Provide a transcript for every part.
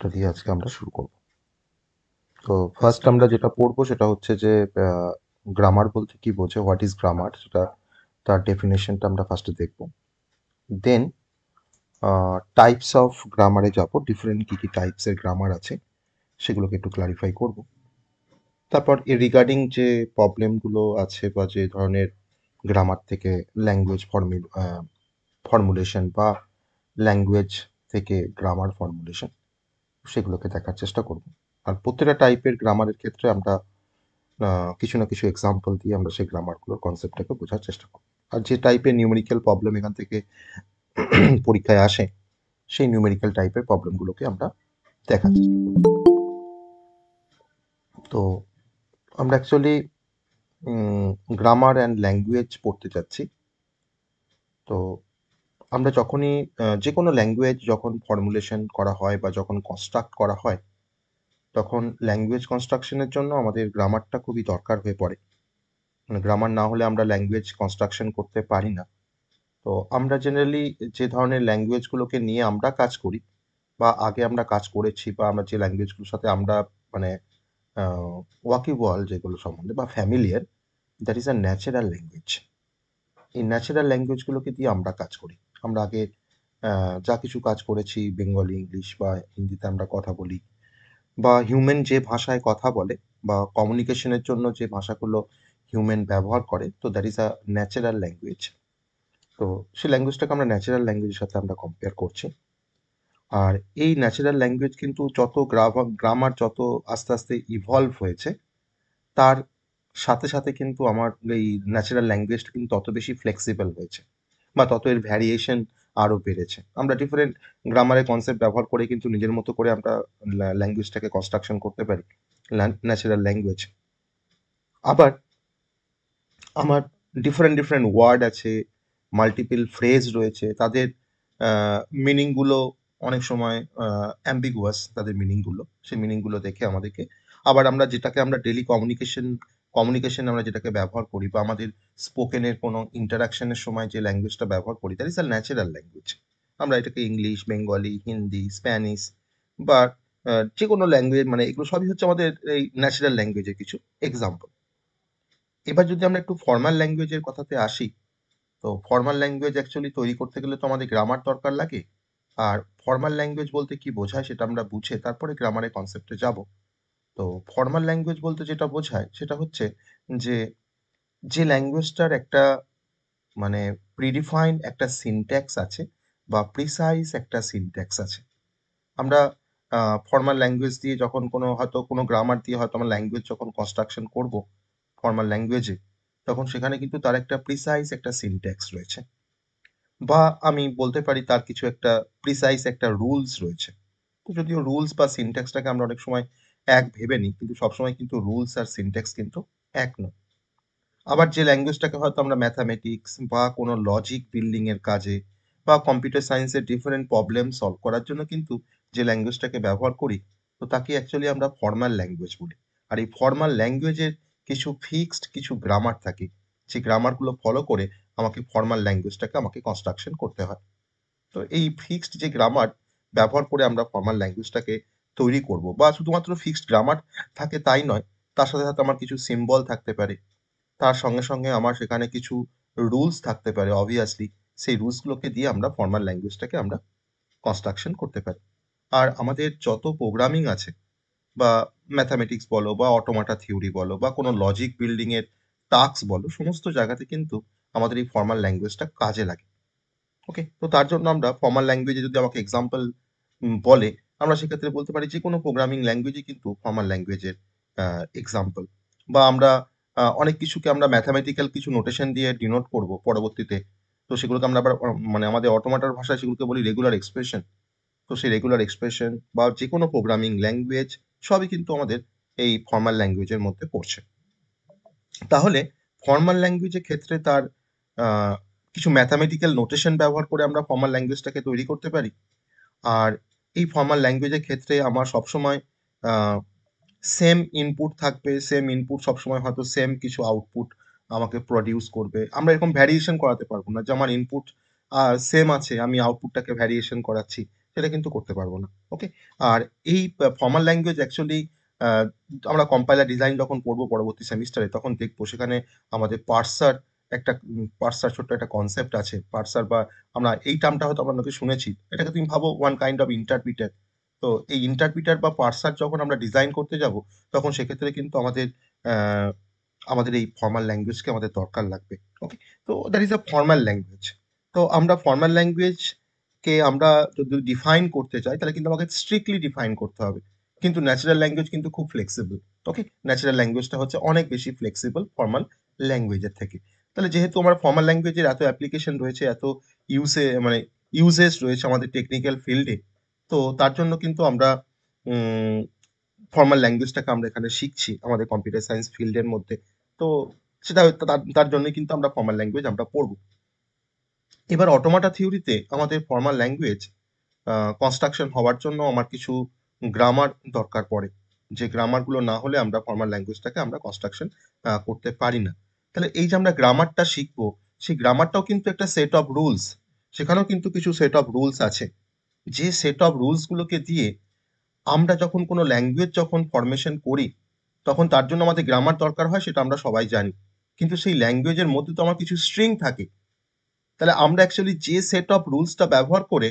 টপিকটা দিয়ে আজকে আমরা শুরু করব। তো ফার্স্ট আমরা যেটা পড়বো সেটা হচ্ছে যে গ্রামার বলতে কি বোঝে, হোয়াট ইজ গ্রামার, সেটা তার ডেফিনেশনটা আমরা ফার্স্টে দেখব। দেন টাইপস অফ গ্রামারে যাব, ডিফারেন্ট কী কী টাইপসের গ্রামার আছে সেগুলোকে একটু ক্লারিফাই করব। তারপর এর রিগার্ডিং যে প্রবলেমগুলো আছে বা যে ধরনের গ্রামার থেকে ল্যাঙ্গুয়েজ ফর্মুলেশন বা ল্যাঙ্গুয়েজ থেকে গ্রামার ফর্মুলেশন সেগুলোকে দেখার চেষ্টা করব। আর প্রত্যেকটা টাইপের গ্রামারের ক্ষেত্রে আমরা কিছু না কিছু এক্সাম্পল দিয়ে আমরা সেই গ্রামারগুলোর কনসেপ্টটাকে বোঝার চেষ্টা করব। আর যে টাইপের নিউমেরিক্যাল প্রবলেম এখান থেকে পরীক্ষায় আসে সেই নিউমেরিক্যাল টাইপের প্রবলেমগুলোকে আমরা দেখার চেষ্টা করব। তো আমরা অ্যাকচুয়ালি গ্রামার অ্যান্ড ল্যাঙ্গুয়েজ পড়তে যাচ্ছি। তো আমরা যখনই যে কোনো ল্যাঙ্গুয়েজ যখন ফর্মুলেশন করা হয় বা যখন কনস্ট্রাক্ট করা হয়, তখন ল্যাঙ্গুয়েজ কনস্ট্রাকশনের জন্য আমাদের গ্রামারটা খুবই দরকার হয়ে পড়ে। মানে গ্রামার না হলে আমরা ল্যাঙ্গুয়েজ কনস্ট্রাকশন করতে পারি না। তো আমরা জেনারেলি যে ধরনের ল্যাঙ্গুয়েজগুলোকে নিয়ে আমরা কাজ করি বা আগে আমরা কাজ করেছি বা আমরা যে ল্যাঙ্গুয়েজগুলোর সাথে আমরা মানে ওয়াকিবহাল যেগুলো সম্বন্ধে বা familiar, that is a natural language. এই ন্যাচারাল ল্যাঙ্গুয়েজগুলোকে দিয়ে আমরা কাজ করি। আমরা আগে যা কিছু কাজ করেছি, বেঙ্গলি, ইংলিশ বা হিন্দিতে আমরা কথা বলি বা হিউম্যান যে ভাষায় কথা বলে বা কমিউনিকেশনের জন্য যে ভাষাগুলো হিউম্যান ব্যবহার করে, তো that is a natural language. তো সেই ল্যাঙ্গুয়েজটাকে আমরা ন্যাচারাল ল্যাঙ্গুয়েজের সাথে আমরা কম্পেয়ার করছি। আর এই ন্যাচারাল ল্যাঙ্গুয়েজ কিন্তু যত গ্রামার যত আস্তে আস্তে ইভলভ হয়েছে, তার সাথে সাথে কিন্তু আমার এই ন্যাচারাল ল্যাঙ্গুয়েজটা কিন্তু তত বেশি ফ্লেক্সিবল হয়েছে বা তত এর ভ্যারিয়েশন আরও বেড়েছে। আমরা ডিফারেন্ট গ্রামারের কনসেপ্ট ব্যবহার করে কিন্তু নিজের মতো করে আমরা ল্যাঙ্গুয়েজটাকে কনস্ট্রাকশন করতে পারি, ন্যাচারাল ল্যাঙ্গুয়েজ। আবার আমার ডিফারেন্ট ডিফারেন্ট ওয়ার্ড আছে, মাল্টিপল ফ্রেজ রয়েছে, তাদের মিনিংগুলো অনেক সময় অ্যাম্বিগুয়াস, তাদের মিনিংগুলো সেই মিনিংগুলো দেখে আমাদেরকে আবার আমরা যেটাকে আমরা ডেলি কমিউনিকেশন আমরা যেটাকে ব্যবহার করি বা আমাদের স্পোকেনের কোনো ইন্টারাকশনের সময় যে ল্যাঙ্গুয়েজটা ব্যবহার করি, that is a natural language. আমরা এটাকে ইংলিশ, বেঙ্গলি, হিন্দি, স্প্যানিশ বা যে কোনো ল্যাঙ্গুয়েজ, মানে এগুলো সবই হচ্ছে আমাদের এই ন্যাচারাল ল্যাঙ্গুয়েজের কিছু এক্সাম্পল। এবার যদি আমরা একটু ফর্মাল ল্যাঙ্গুয়েজের কথাতে আসি, তো ফর্মাল ল্যাঙ্গুয়েজ অ্যাকচুয়ালি তৈরি করতে গেলে তো আমাদের গ্রামার দরকার লাগে। আর ফর্মাল ল্যাঙ্গুয়েজ বলতে কি বোঝায় সেটা আমরা বুঝে তারপরে গ্রামারের কনসেপ্টে যাব। তো ফর্মাল ল্যাঙ্গুয়েজ বলতে যেটা বোঝায় সেটা হচ্ছে যে, যে ল্যাঙ্গুয়েজটার একটা মানে প্রিডিফাইন্ড একটা সিনট্যাক্স আছে বা প্রিসাইজ একটা সিনট্যাক্স আছে। আমরা ফর্মাল ল্যাঙ্গুয়েজ দিয়ে যখন হয়তো কোনো গ্রামার দিয়ে হয়তো আমরা ল্যাঙ্গুয়েজ যখন কনস্ট্রাকশন করব ফর্মাল ল্যাঙ্গুয়েজে, তখন সেখানে কিন্তু তার একটা প্রিসাইজ একটা সিনট্যাক্স রয়েছে বা আমি বলতে পারি তার কিছু একটা প্রিসাইজ একটা রুলস রয়েছে। তো যদিও রুলস বা সিনট্যাক্সটাকে আমরা অনেক সময় এক ভেবে নিই, কিন্তু সবসময় কিন্তু রুলস আর সিনট্যাক্স কিন্তু এক নয়। আবার যে ল্যাঙ্গুয়েজটাকে হয়তো আমরা ম্যাথামেটিক্স বা কোনো লজিক বিল্ডিং এর কাজে বা কম্পিউটার সায়েন্সের ডিফারেন্ট প্রবলেম সলভ করার জন্য কিন্তু যে ল্যাঙ্গুয়েজটাকে ব্যবহার করি, তো তাকে অ্যাকচুয়ালি আমরা ফর্মাল ল্যাঙ্গুয়েজ বলি। আর এই ফর্মাল ল্যাঙ্গুয়েজের কিছু ফিক্সড কিছু গ্রামার থাকে, যে গ্রামারগুলো ফলো করে আমাকে ফর্মাল ল্যাঙ্গুয়েজটাকে আমাকে কনস্ট্রাকশন করতে হয়। তো এই ফিক্সড যে গ্রামার ব্যবহার করে আমরা ফর্মাল ল্যাঙ্গুয়েজটাকে তৈরি করব, বা শুধুমাত্র ফিক্সড গ্রামার থাকে তাই নয়, তার সাথে সাথে আমার কিছু সিম্বল থাকতে পারে, তার সঙ্গে সঙ্গে আমার সেখানে কিছু রুলস থাকতে পারে অবভিয়াসলি। সেই রুলসগুলোকে দিয়ে আমরা ফর্মাল ল্যাঙ্গুয়েজটাকে আমরা কনস্ট্রাকশন করতে পারি। আর আমাদের যত প্রোগ্রামিং আছে বা ম্যাথামেটিক্স বলো বা অটোমাটা থিওরি বলো বা কোনো লজিক বিল্ডিং এর টাস্ক বলো, সমস্ত জায়গাতে কিন্তু আমাদের এই ফর্মাল ল্যাঙ্গুয়েজটা কাজে লাগে। ওকে, তো তার জন্য আমরা ফর্মাল ল্যাঙ্গুয়েজে যদি আমাকে এক্সাম্পল বলে, আমরা সেক্ষেত্রে বলতে পারি যে কোনো প্রোগ্রামিং ল্যাঙ্গুয়েজই কিন্তু ফর্মাল ল্যাঙ্গুয়েজের এক্সাম্পল। বা আমরা অনেক কিছুকে আমরা ম্যাথামেটিক্যাল কিছু নোটেশন দিয়ে ডিনোট করব পরবর্তীতে। তো সেগুলোকে আমরা আবার মানে আমাদের অটোমাটার ভাষায় সেগুলোকে বলি রেগুলার এক্সপ্রেশন। তো সেই রেগুলার এক্সপ্রেশন বা যেকোনো প্রোগ্রামিং ল্যাঙ্গুয়েজ সবই কিন্তু আমাদের এই ফর্মাল ল্যাঙ্গুয়েজের মধ্যে পড়ছে। তাহলে ফর্মাল ল্যাঙ্গুয়েজের ক্ষেত্রে তার আ কিছু ম্যাথামেটিক্যাল নোটেশন ব্যবহার করে আমরা ফর্মাল ল্যাঙ্গুয়েজটাকে তৈরি করতে পারি। আর এই ফর্মাল ল্যাঙ্গুয়েজের ক্ষেত্রে আমার সবসময় আ সেম ইনপুট থাকবে, সেম ইনপুট সবসময় হয়তো সেম কিছু আউটপুট আমাকে প্রডিউস করবে। আমরা এরকম ভ্যারিয়েশন করাতে পারব না যে আমার ইনপুট সেম আছে, আমি আউটপুটটাকে ভ্যারিয়েশন করাচ্ছি। সেটা কিন্তু করতে পারবো না। ওকে? আর এই ফর্মাল ল্যাঙ্গুয়েজ অ্যাকচুয়ালি আ আমরা কম্পাইলার ডিজাইন যখন পড়বো পরবর্তী সেমিস্টারে তখন দেখবো সেখানে আমাদের পার্সার একটা পার্সার ছোট্ট একটা কনসেপ্ট আছে। পার্সার বা আমরা এই টার্মটা হয়তো আমরা অনেকে শুনেছি। এটাকে তুমি ভাবো ওয়ান কাইন্ড অফ ইন্টারপ্রিটার। তো এই ইন্টারপ্রিটার বা পার্সার যখন আমরা ডিজাইন করতে যাবো, তখন সেক্ষেত্রে কিন্তু অ্যা আমাদের এই ফর্মাল ল্যাঙ্গুয়েজকে আমাদের দরকার লাগবে। ওকে? তো that is a formal language. তো আমরা ফর্মাল ল্যাঙ্গুয়েজকে আমরা যদি ডিফাইন করতে চাই, তাহলে কিন্তু আমাকে স্ট্রিক্টলি ডিফাইন করতে হবে। কিন্তু ন্যাচারাল ল্যাঙ্গুয়েজ কিন্তু খুব ফ্লেক্সিবল। ওকে? ন্যাচারাল ল্যাঙ্গুয়েজটা হচ্ছে অনেক বেশি ফ্লেক্সিবল ফর্মাল ল্যাঙ্গুয়েজের থেকে। তাহলে যেহেতু আমার ফর্মাল ল্যাঙ্গুয়েজের এত অ্যাপ্লিকেশন রয়েছে, এত মানে ইউসেজ রয়েছে আমাদের টেকনিক্যাল ফিল্ডে, তো তার জন্য কিন্তু আমরা উম ফর্মাল ল্যাঙ্গুয়েজটাকে আমরা এখানে শিখছি আমাদের কম্পিউটার সায়েন্স ফিল্ডের মধ্যে। তো সেটা তার জন্যই কিন্তু আমরা ফর্মাল ল্যাঙ্গুয়েজ আমরা পড়বো। এবার অটোমাটা থিওরিতে আমাদের ফর্মাল ল্যাঙ্গুয়েজ কনস্ট্রাকশন হওয়ার জন্য আমার কিছু গ্রামার দরকার পড়ে। যে গ্রামারগুলো না হলে আমরা ফর্মাল ল্যাঙ্গুয়েজটাকে আমরা কনস্ট্রাকশন করতে পারি না। তাহলে এই যে আমরা গ্রামারটা শিখবো, সেই গ্রামারটাও কিন্তু একটা সেট অফ রুলস। সেখানেও কিন্তু কিছু সেট অফ রুলস আছে। যে সেট অফ রুলস গুলোকে দিয়ে আমরা যখন কোনো ল্যাঙ্গুয়েজ যখন ফরমেশন করি, তখন তার জন্য আমাদের গ্রামার দরকার হয় সেটা আমরা সবাই জানি। কিন্তু সেই ল্যাঙ্গুয়েজের মধ্যে তো আমার কিছু স্ট্রিং থাকে। তাহলে আমরা অ্যাকচুয়ালি যে সেট অফ রুলসটা ব্যবহার করে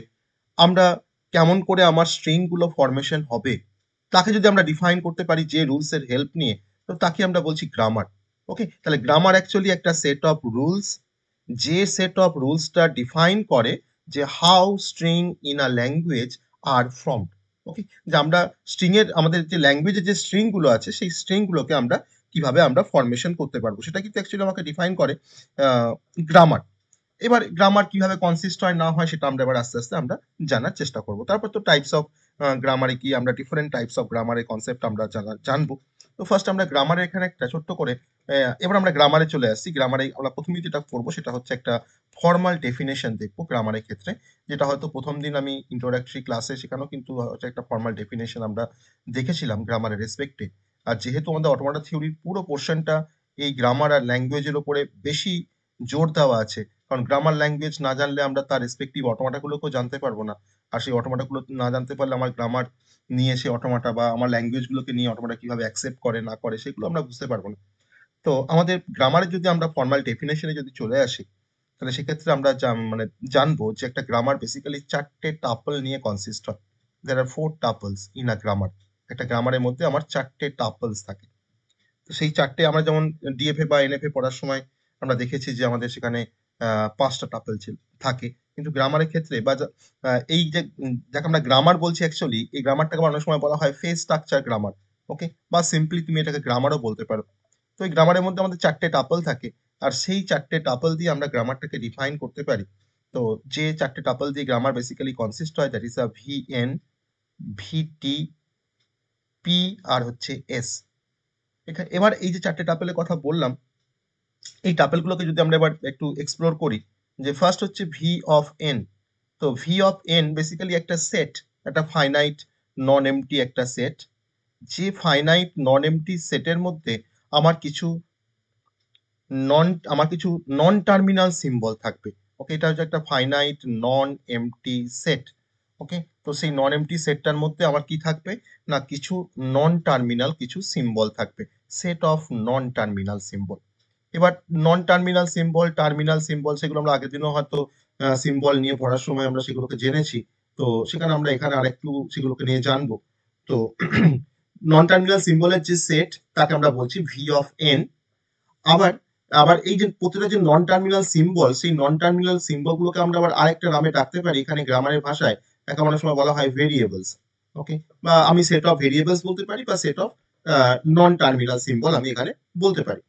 আমরা কেমন করে আমার স্ট্রিং গুলো ফরমেশন হবে, তাকে যদি আমরা ডিফাইন করতে পারি যে রুলস এর হেল্প নিয়ে, তো তাকে আমরা বলছি গ্রামার। ওকে? তাহলে গ্রামার অ্যাকচুয়ালি একটা সেট অফ রুলস, যে সেট অফ রুলসটা ডিফাইন করে যে how string in a language are formed. Okay? যে আমরা স্ট্রিং এর আমাদের যে ল্যাঙ্গুয়েজের যে স্ট্রিং গুলো আছে সেই স্ট্রিং গুলোকে আমরা কিভাবে আমরা ফরমেশন করতে পারবো সেটা কিন্তু অ্যাকচুয়ালি আমাকে ডিফাইন করে গ্রামার। এবার গ্রামার কিভাবে কনসিস্ট হয় না হয় সেটা আমরা এবার আস্তে, আস্তে আমরা জানার চেষ্টা করব। তারপর তো টাইপস অফ গ্রামারে কি আমরা ডিফারেন্ট টাইপস অফ গ্রামারের কনসেপ্ট আমরা জানবো। তো ফার্স্ট আমরা গ্রামারের এখানে একটা ছোট্ট করে এবার আমরা গ্রামারে চলে আসছি। গ্রামারে আমরা ১ম এই যেটা করব সেটা হচ্ছে একটা ফরমাল ডেফিনিশন দেখব গ্রামারের ক্ষেত্রে। যেটা হয়তো ১ম দিন আমি ইন্ট্রোডাক্টরি ক্লাসে সেখানেও কিন্তু হচ্ছে একটা ফরমাল ডেফিনিশন আমরা দেখেছিলাম গ্রামারের রেসপেক্টে। আর যেহেতু আমাদের অটোমাটা থিওরির পুরো পোরশনটা এই গ্রামার আর ল্যাঙ্গুয়েজের উপরে বেশি জোর দেওয়া আছে। কারণ গ্রামার ল্যাঙ্গুয়েজ না জানলে আমরা তার রেসপেক্টিভ অটোমাটা গুলোকেও জানতে পারবো না। আর সেই অটোমাটা গুলো না জানতে পারলে আমার গ্রামার নিয়ে সেই অটোমাটা বা আমার ল্যাঙ্গুয়েজ গুলোকে নিয়ে অটোমাটা কিভাবে অ্যাকসেপ্ট করে না করে সেগুলো আমরা বুঝতে পারবো না। তো আমাদের গ্রামারে যদি আমরা ফর্মাল ডেফিনিশন এ যদি চলে আসি, তাহলে সেক্ষেত্রে আমরা মানে জানবো যে একটা গ্রামার বেসিক্যালি ৪ টে টাপল নিয়ে কনসিস্ট হয়। There are 4 tuples in a grammar. একটা গ্রামারের মধ্যে আমার ৪ টে টাপলস থাকে। তো সেই ৪ টে আমরা যেমন ডিএফএ বা এনএফএ পড়ার সময় আমরা দেখেছি যে আমাদের সেখানে ৫ টা টাপল থাকে। কিন্তু গ্রামারের ক্ষেত্রে বা এই যে যাকে আমরা গ্রামার বলছি অ্যাকচুয়ালি এই গ্রামারটাকে আবার অনেক সময় বলা হয় ফেজ স্ট্রাকচার গ্রামার। ওকে? বা সিম্পলি তুমি এটাকে গ্রামারও বলতে পারো। তো এই গ্রামারের মধ্যে আমাদের ৪ টে টাপল থাকে। আর সেই ৪ টে টাপল দিয়ে আমরা গ্রামারটাকে ডিফাইন করতে পারি। তো যে ৪ টে টাপল দিয়ে গ্রামার বেসিক্যালি কনসিস্ট হয় that is VN, VT, P আর হচ্ছে এস। এবার এই যে ৪ টে টাপলের কথা বললাম, এই টাপেলগুলোকে যদি আমরা এবার একটু এক্সপ্লোর করি, যে ফার্স্ট হচ্ছে ভি অফ এন। তো ভি অফ এন বেসিক্যালি একটা সেট, একটা ফাইনাইট নন এমটি একটা সেট। যে ফাইনাইট নন এমটি সেটের মধ্যে আমার কিছু আমার কিছু নন টার্মিনাল সিম্বল থাকবে। ওকে? এটা হচ্ছে একটা ফাইনাইট নন এমটি সেট। ওকে? তো সেই নন এমটি সেটটার মধ্যে আমার কি থাকবে? না কিছু নন টার্মিনাল কিছু সিম্বল থাকবে। Set of non terminal symbol. এবার নন টার্মিনাল সিম্বল, টার্মিনাল সিম্বল সেগুলো আমরা আগের দিনও হয়তো সিম্বল নিয়ে পড়ার সময় আমরা সেগুলোকে জেনেছি। তো সেখানে আমরা এখানে আরেকটু সেগুলোকে নিয়ে জানবো। তো নন টার্মিনাল সিম্বলের যে সেট তাকে আমরা বলছি ভি অফ এন। আবার আবার এই যে প্রতিটা যে নন টার্মিনাল সিম্বল সেই নন টার্মিনাল সিম্বল গুলোকে আমরা আবার আরেকটা নামে ডাকতে পারি এখানে গ্রামারের ভাষায়। তাকে অনেক সময় বলা হয় ভেরিয়েবলস। ওকে? বা আমি সেট অফ ভেরিয়েবলস বলতে পারি বা set of non terminal symbol আমি এখানে বলতে পারি।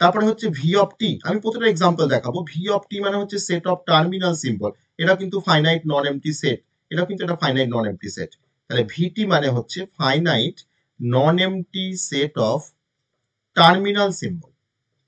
তারপরে হচ্ছে ভি অফ টি, আমি প্রতিটা এক্সাম্পল দেখাবো। ভি অফ টি মানে হচ্ছে সেট অফ টার্মিনাল সিম্বল। এটা কিন্তু ফাইনাইট নন এমটি সেট। এটা কিন্তু একটা ফাইনাইট নন এমটি সেট। তাহলে ভিটি মানে হচ্ছে finite non MT set of terminal symbol.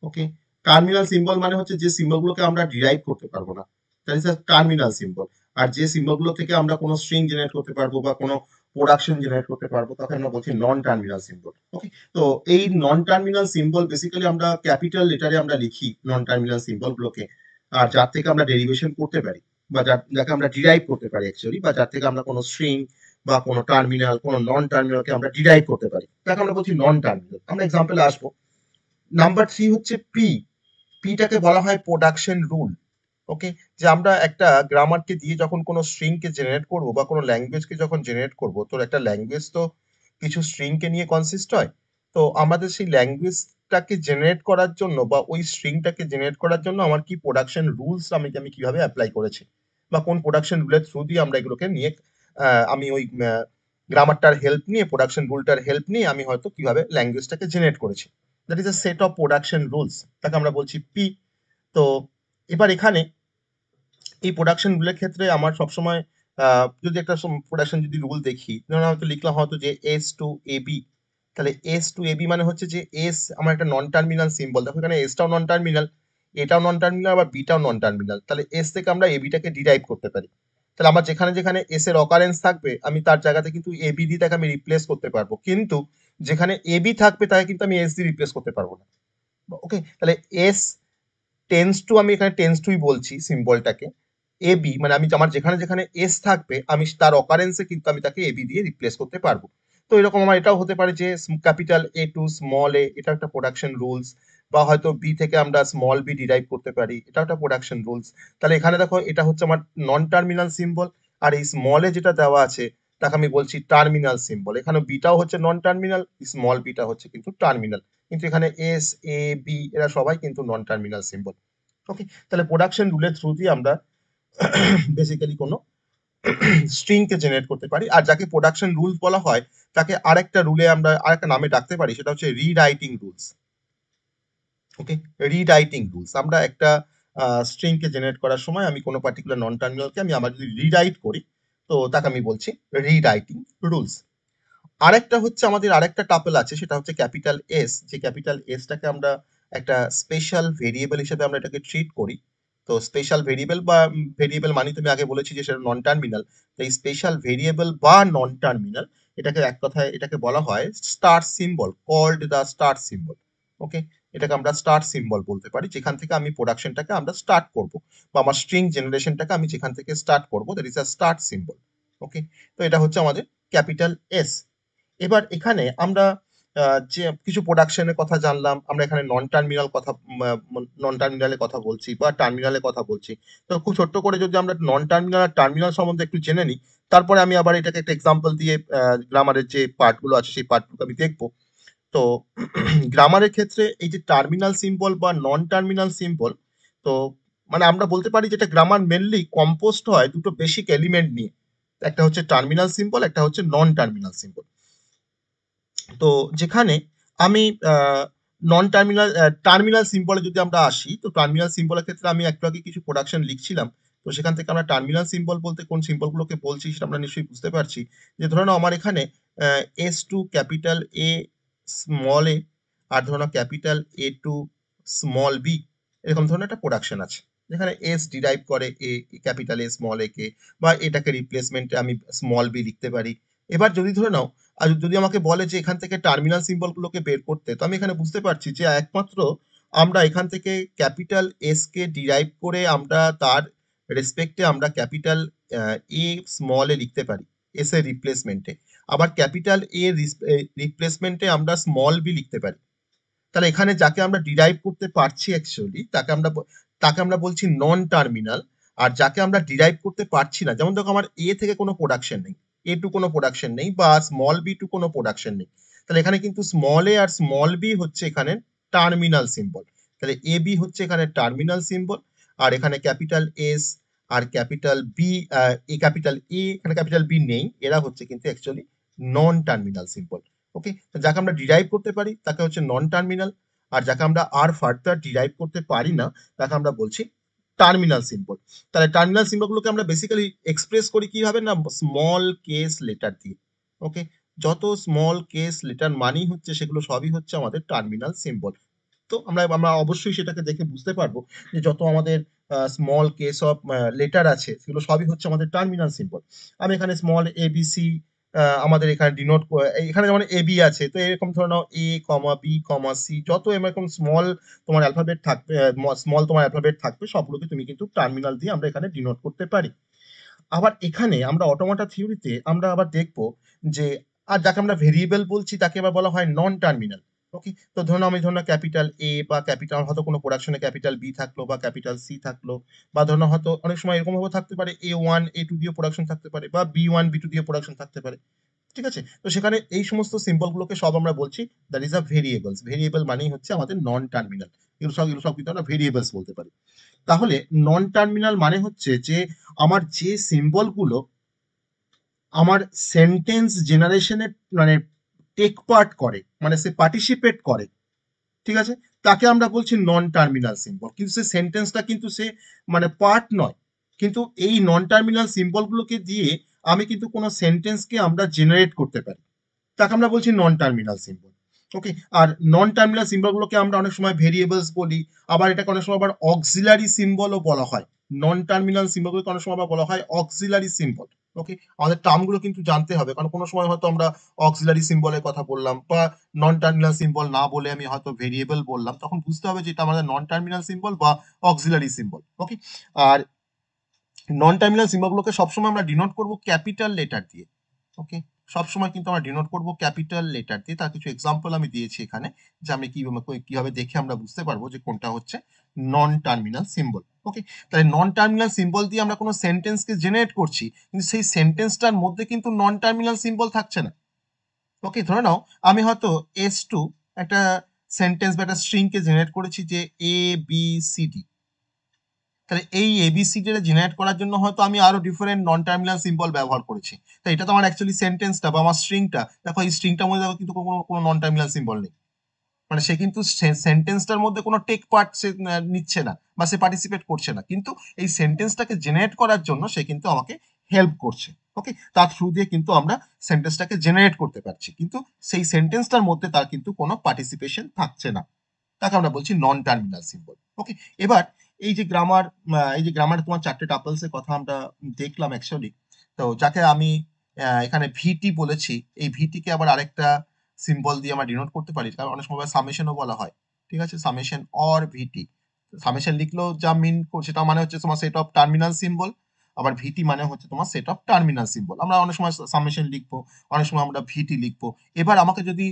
Okay? Terminal symbol মানে হচ্ছে যে সিম্বল গুলোকে আমরা ডিরাইভ করতে পারবো না, that is a terminal symbol. আর যে সিম্বল গুলো থেকে আমরা কোনো স্ট্রিং জেনারেট করতে পারবো বা কোনো প্রোডাকশন জেনারেট করতে পারবো তাকে আমরা বলছি নন টার্মিনাল সিম্বল। ওকে? তো এই নন টার্মিনাল সিম্বল বেসিক্যালি আমরা ক্যাপিটাল লেটারে আমরা লিখি নন টার্মিনাল সিম্বল গুলোকে, আর যার থেকে আমরা ডেরিভেশন করতে পারি। বা যাকে আমরা ডিরাইভ করতে পারি অ্যাকচুয়ালি, বা যার থেকে আমরা কোনো স্ট্রিং বা কোনো টার্মিনাল, কোনো নন টার্মিনালকে আমরা ডিরাইভ করতে পারি, তাকে আমরা বলছি নন টার্মিনাল। আমরা এক্সাম্পলে আসবো। নাম্বার 3 হচ্ছে পি। পিটাকে বলা হয় প্রোডাকশন রুল। ওকে, যে আমরা একটা গ্রামারকে দিয়ে যখন কোনো স্ট্রিংকে জেনারেট করব বা কোনো ল্যাঙ্গুয়েজকে যখন জেনারেট করব, তো একটা ল্যাঙ্গুয়েজ তো কিছু স্ট্রিংকে নিয়ে কনসিস্ট হয়। তো আমাদের সেই ল্যাঙ্গুয়েজটাকে জেনারেট করার জন্য বা ওই স্ট্রিংটাকে জেনারেট করার জন্য আমার কি প্রোডাকশন রুলস আমি কিভাবে অ্যাপ্লাই করেছি, বা কোন প্রোডাকশন রুলের থ্রু দিয়ে আমরা এগুলোকে নিয়ে আমি ওই গ্রামারটার হেল্প নিয়ে, প্রোডাকশন রুলটার হেল্প নিয়ে আমি হয়তো কিভাবে ল্যাঙ্গুয়েজটাকে জেনারেট করেছি। That is a set of production rules, তাকে আমরা বলছি পি। তো এবার এখানে এই প্রোডাকশন রুলের ক্ষেত্রে আমার সবসময় যদি একটা প্রোডাকশন যদি রুল দেখি, ধরুন হয়তো লিখলাম হয়তো যে এস টু এ বি। তাহলে এস টু এ বি মানে হচ্ছে যে এস আমার একটা নন টার্মিনাল সিম্বল। দেখো এখানে এসটাও নন টার্মিনাল, এটাও নন টার্মিনাল, আবার বিটাও নন টার্মিনাল। তাহলে এস থেকে আমরা এ বিটাকে ডিরাইভ করতে পারি। তাহলে আমার যেখানে যেখানে এস এর অকারেন্স থাকবে, আমি তার জায়গাতে কিন্তু এ বি দিয়ে তাকে আমি রিপ্লেস করতে পারবো, কিন্তু যেখানে এ বি থাকবে তাকে কিন্তু আমি এস দিয়ে রিপ্লেস করতে পারবো না। ওকে, তাহলে এস টেন্স টু, আমি এখানে টেন্স টুই বলছি সিম্বলটাকে। এ বি মানে আমি আমার যেখানে যেখানে এস থাকবে, আমি তার অকারেন্সে কিন্তু আমি তাকে এ বি দিয়ে রিপ্লেস করতে পারবো। তো এরকম আমার এটাও হতে পারে যে ক্যাপিটাল এ টু স্মল এ, এটা একটা প্রোডাকশন রুলস। বা হয়তো বি থেকে আমরা স্মল বি ডিরাইভ করতে পারি, এটাও একটা প্রোডাকশন রুলস। তাহলে এখানে দেখো এটা হচ্ছে আমার নন টার্মিনাল সিম্বল, আর এই স্মল এ যেটা দেওয়া আছে তাকে আমি বলছি টার্মিনাল সিম্বল। এখানে বিটাও হচ্ছে নন টার্মিনাল, স্মল বিটা হচ্ছে কিন্তু টার্মিনাল। কিন্তু এখানে এস, এ, বি এরা সবাই কিন্তু নন টার্মিনাল সিম্বল। ওকে, তাহলে প্রোডাকশন রুলের থ্রু দিয়ে আমরা বেসিক্যালি কোনো স্ট্রিংকে জেনারেট করতে পারি। আর যাকে প্রোডাকশন রুলস বলা হয়, তাকে আরেকটা রুলে আমরা আরেকটা নামে ডাকতে পারি, সেটা হচ্ছে রিরাইটিং রুলস। ওকে, রিরাইটিং রুলস, আমরা একটা স্ট্রিংকে জেনারেট করার সময় আমি কোনো পার্টিকুলার নন টার্মিনালকে আমি আবার যদি রিরাইট করি, তো তাকে আমি বলছি রিরাইটিং রুলস। আরেকটা হচ্ছে আমাদের আরেকটা টাপল আছে, সেটা হচ্ছে ক্যাপিটাল এস। যে ক্যাপিটাল এসটাকে আমরা একটা স্পেশাল ভেরিয়েবল হিসেবে আমরা এটাকে ট্রিট করি। তো স্পেশাল ভেরিয়েবল বা ভেরিয়েবল মানে তুমি আগে বলেছি যে সেটা নন টার্মিনাল। তো এই স্পেশাল ভেরিয়েবল বা নন টার্মিনাল, এটাকে এক কথায় এটাকে বলা হয় star symbol, called the star symbol. Okay, এটাকে আমরা স্টার্ট সিম্বল বলতে পারি, যেখান থেকে আমি প্রোডাকশনটাকে আমরা স্টার্ট করব, বা আমার স্ট্রিং জেনারেশনটাকে আমি যেখান থেকে স্টার্ট করব, that is a start symbol. Okay, তো এটা হচ্ছে আমাদের ক্যাপিটাল এস। এবার এখানে আমরা যে কিছু প্রোডাকশনের কথা জানলাম, আমরা এখানে নন টার্মিনালের কথা বলছি বা টার্মিনালের কথা বলছি। তো খুব ছোট্ট করে যদি আমরা নন টার্মিনাল আর টার্মিনাল সম্বন্ধে একটু জেনে নিই, তারপরে আমি আবার এটাকে একটা এক্সাম্পল দিয়ে গ্রামারের যে পার্টগুলো আছে সেই পার্টগুলো আমি দেখবো। তো গ্রামারের ক্ষেত্রে এই যে টার্মিনাল সিম্বল বা নন টার্মিনাল সিম্বল, তো মানে আমরা বলতে পারি যেটা গ্রামার মেনলি কম্পোস্ট হয় দুটো বেসিক এলিমেন্ট নিয়ে। একটা হচ্ছে টার্মিনাল সিম্বল, একটা হচ্ছে নন টার্মিনাল সিম্বল। তো যেখানে আমি নন টার্মিনাল টার্মিনাল সিম্বলে যদি আমরা আসি, তো টার্মিনাল সিম্বলের ক্ষেত্রে আমি একটু আগে কিছু প্রোডাকশন লিখছিলাম। তো সেখান থেকে আমরা টার্মিনাল সিম্বল বলতে কোন সিম্বলগুলোকে বলছি সেটা আমরা নিশ্চয়ই বুঝতে পারছি। যে ধরে নাও আমার এখানে S to capital A small A, আর ধরে নাও capital A to small B, এরকম ধরনের একটা প্রোডাকশন আছে, যেখানে এস ডিরাইভ করে এ ক্যাপিটাল এ স্মল এ কে, বা এটাকে রিপ্লেসমেন্টে আমি স্মল বি লিখতে পারি। এবার যদি ধরে নাও, আর যদি আমাকে বলে যে এখান থেকে টার্মিনাল সিম্বল গুলোকে বের করতে, তো আমি এখানে বুঝতে পারছি যে একমাত্র আমরা এখান থেকে ক্যাপিটাল এস কে ডিরাইভ করে আমরা তার রেসপেক্টে আমরা ক্যাপিটাল এ স্মল এ লিখতে পারি এস এর রিপ্লেসমেন্টে, আবার ক্যাপিটাল এ রিপ্লেসমেন্টে আমরা স্মল বি লিখতে পারি। তাহলে এখানে যাকে আমরা ডিরাইভ করতে পারছি অ্যাকচুয়ালি তাকে আমরা বলছি নন টার্মিনাল। আর যাকে আমরা ডিরাইভ করতে পারছি না, যেমন দেখো আমার এ থেকে কোনো প্রোডাকশন নেই, এ টু কোনো প্রোডাকশন নেই, বা স্মল বি টু কোনো প্রোডাকশন নেই, তাহলে এখানে কিন্তু small A R small B হচ্ছে এখানে টার্মিনাল সিম্বল। তাহলে এ বি হচ্ছে এখানে টার্মিনাল সিম্বল, আর এখানে ক্যাপিটাল এস আর ক্যাপিটাল বি, এ ক্যাপিটাল এ এখানে ক্যাপিটাল বি নেই, এরা হচ্ছে কিন্তু actually non terminal symbol. Okay, যাকে আমরা ডিরাইভ করতে পারি তাকে হচ্ছে নন টার্মিনাল, আর যাকে আমরা আর ফার্দার ডিরাইভ করতে পারি না তাকে আমরা বলছি টার্মিনাল সিম্বল। তাহলে টার্মিনাল সিম্বলগুলোকে আমরা বেসিক্যালি এক্সপ্রেস করি কিভাবে না, স্মল কেস লেটার দিয়ে। ওকে, যত স্মল কেস লেটার মানেই হচ্ছে সেগুলো সবই হচ্ছে আমাদের টার্মিনাল সিম্বল। তো আমরা আমরা অবশ্যই সেটাকে দেখে বুঝতে পারবো যে যত আমাদের স্মল কেস অফ লেটার আছে সেগুলো সবই হচ্ছে আমাদের টার্মিনাল সিম্বল। আমি এখানে স্মল এবিসি আমাদের এখানে ডিনোট, এখানে যেমন এ বি আছে, তো এরকম ধরে নাও এ কমা বি কমা সি, যত এরকম স্মল তোমার অ্যালফাবেট থাকবে, স্মল তোমার অ্যালফাবেট থাকবে, সবগুলোকে তুমি কিন্তু টার্মিনাল দিয়ে আমরা এখানে ডিনোট করতে পারি। আবার এখানে আমরা অটোমাটা থিওরিতে আমরা আবার দেখব যে, আর যাকে আমরা ভেরিয়েবল বলছি তাকে আবার বলা হয় নন টার্মিনাল। ওকে, তো ধরুন ক্যাপিটাল এ বা ক্যাপিটাল, হয়তো কোনো প্রোডাকশনে ক্যাপিটাল বি থাকলো বা ক্যাপিটাল সি থাকলো, বা ধরুন হয়তো অনেক সময় এরকম ভাবে থাকতে পারে A1 A2 দিয়ে প্রোডাকশন থাকতে পারে, বা B1 B2 দিয়ে প্রোডাকশন থাকতে পারে। ঠিক আছে, তো সেখানে এই সমস্ত সিম্বল গুলোকে সব আমরা বলছি that is a variables. Variable মানেই হচ্ছে আমাদের নন টার্মিনাল। এগুলো সব কিন্তু আমরা ভেরিয়েবলস বলতে পারি। তাহলে নন টার্মিনাল মানে হচ্ছে যে আমার যে সিম্বলগুলো আমার সেন্টেন্স জেনারেশনে মানে টেক পার্ট করে, মানে সে পার্টিসিপেট করে, ঠিক আছে, তাকে আমরা বলছি নন টার্মিনাল সিম্বল। কিন্তু সে সেন্টেন্সটা কিন্তু সে মানে পার্ট নয়। কিন্তু এই নন টার্মিনাল সিম্বলগুলোকে দিয়ে আমি কিন্তু কোনো সেন্টেন্সকে আমরা জেনারেট করতে পারি, তাকে আমরা বলছি নন টার্মিনাল সিম্বল। ওকে, আর নন টার্মিনাল সিম্বলগুলোকে আমরা অনেক সময় ভেরিয়েবলস বলি, আবার এটাকে অনেক সময় আবার অক্সিলারি সিম্বলও বলা হয়। নন টার্মিনাল সিম্বলগুলোকে অনেক সময় আবার বলা হয় অক্সিলারি সিম্বল। ওকে, আমাদের টার্মগুলো কিন্তু জানতে হবে, কারণ কোনো সময় হয়তো আমরা অক্সিলারি সিম্বলের কথা বললাম, বা নন টার্মিনাল সিম্বল না বলে আমি হয়তো ভেরিয়েবল বললাম, তখন বুঝতে হবে যে এটা আমাদের নন টার্মিনাল সিম্বল বা অক্সিলারি সিম্বল। ওকে, আর নন টার্মিনাল সিম্বলগুলোকে সবসময় আমরা ডিনোট করব ক্যাপিটাল লেটার দিয়ে। ওকে, সবসময় কিন্তু আমরা ডিনোট করব ক্যাপিটাল লেটার দিয়ে। তার কিছু এক্সাম্পল আমি দিয়েছি এখানে, যে আমি কিভাবে দেখে আমরা বুঝতে পারবো যে কোনটা হচ্ছে নন টার্মিনাল সিম্বল। ওকে, তাহলে নন টার্মিনাল সিম্বল দিয়ে আমরা কোনো সেন্টেন্সকে জেনারেট করছি, কিন্তু সেই সেন্টেন্সটার মধ্যে কিন্তু নন টার্মিনাল সিম্বল থাকছে না। ওকে, ধরে নাও আমি হয়তো S2 একটা সেন্টেন্স বা একটা স্ট্রিংকে জেনারেট করেছি যে ABCD। তাহলে এই এবিসিডি জেনারেট করার জন্য হয়তো আমি আরো ডিফারেন্ট নন টার্মিনাল সিম্বল ব্যবহার করেছি। তো এটা তো আমার অ্যাকচুয়ালি সেন্টেন্সটা বা আমার স্ট্রিংটা, দেখো এই স্ট্রিংটার মধ্যে দেখো কিন্তু কোনো কোনো নন টার্মিনাল সিম্বল নেই। মানে সে কিন্তু সেন্টেন্সটার মধ্যে কোনো টেক পার্ট সে নিচ্ছে না বা সে পার্টিসিপেট করছে না, কিন্তু এই সেন্টেন্সটাকে জেনারেট করার জন্য সে কিন্তু আমাকে হেল্প করছে। ওকে, তার থ্রু দিয়ে কিন্তু আমরা সেন্টেন্সটাকে জেনারেট করতে পারছি, কিন্তু সেই সেন্টেন্সটার মধ্যে তার কিন্তু কোনো পার্টিসিপেশন থাকছে না, তাকে আমরা বলছি নন টার্মিনাল সিম্বল। ওকে, এবার এই যে গ্রামার তোমার চারটে টাপলস এর কথা আমরা দেখলাম অ্যাকচুয়ালি। তো যাকে আমি এখানে ভিটি বলেছি, এই ভিটিকে আবার আরেকটা সিম্বল দিয়ে আমরা ডিনোট করতে পারি, কারণ অনেক সময় সামেশনও বলা হয়। ঠিক আছে, সামেশন অর ভিটি। সামেশন লিখলেও যা মিন সেটা মানে হচ্ছে তোমার সেট অফ টার্মিনাল সিম্বল, আবার ভিটি মানে হচ্ছে তোমার সেট অফ টার্মিনাল সিম্বল। আমরা অনেক সময় সামেশন লিখবো, অনেক সময় আমরা ভিটি লিখবো। এবার আমাকে যদি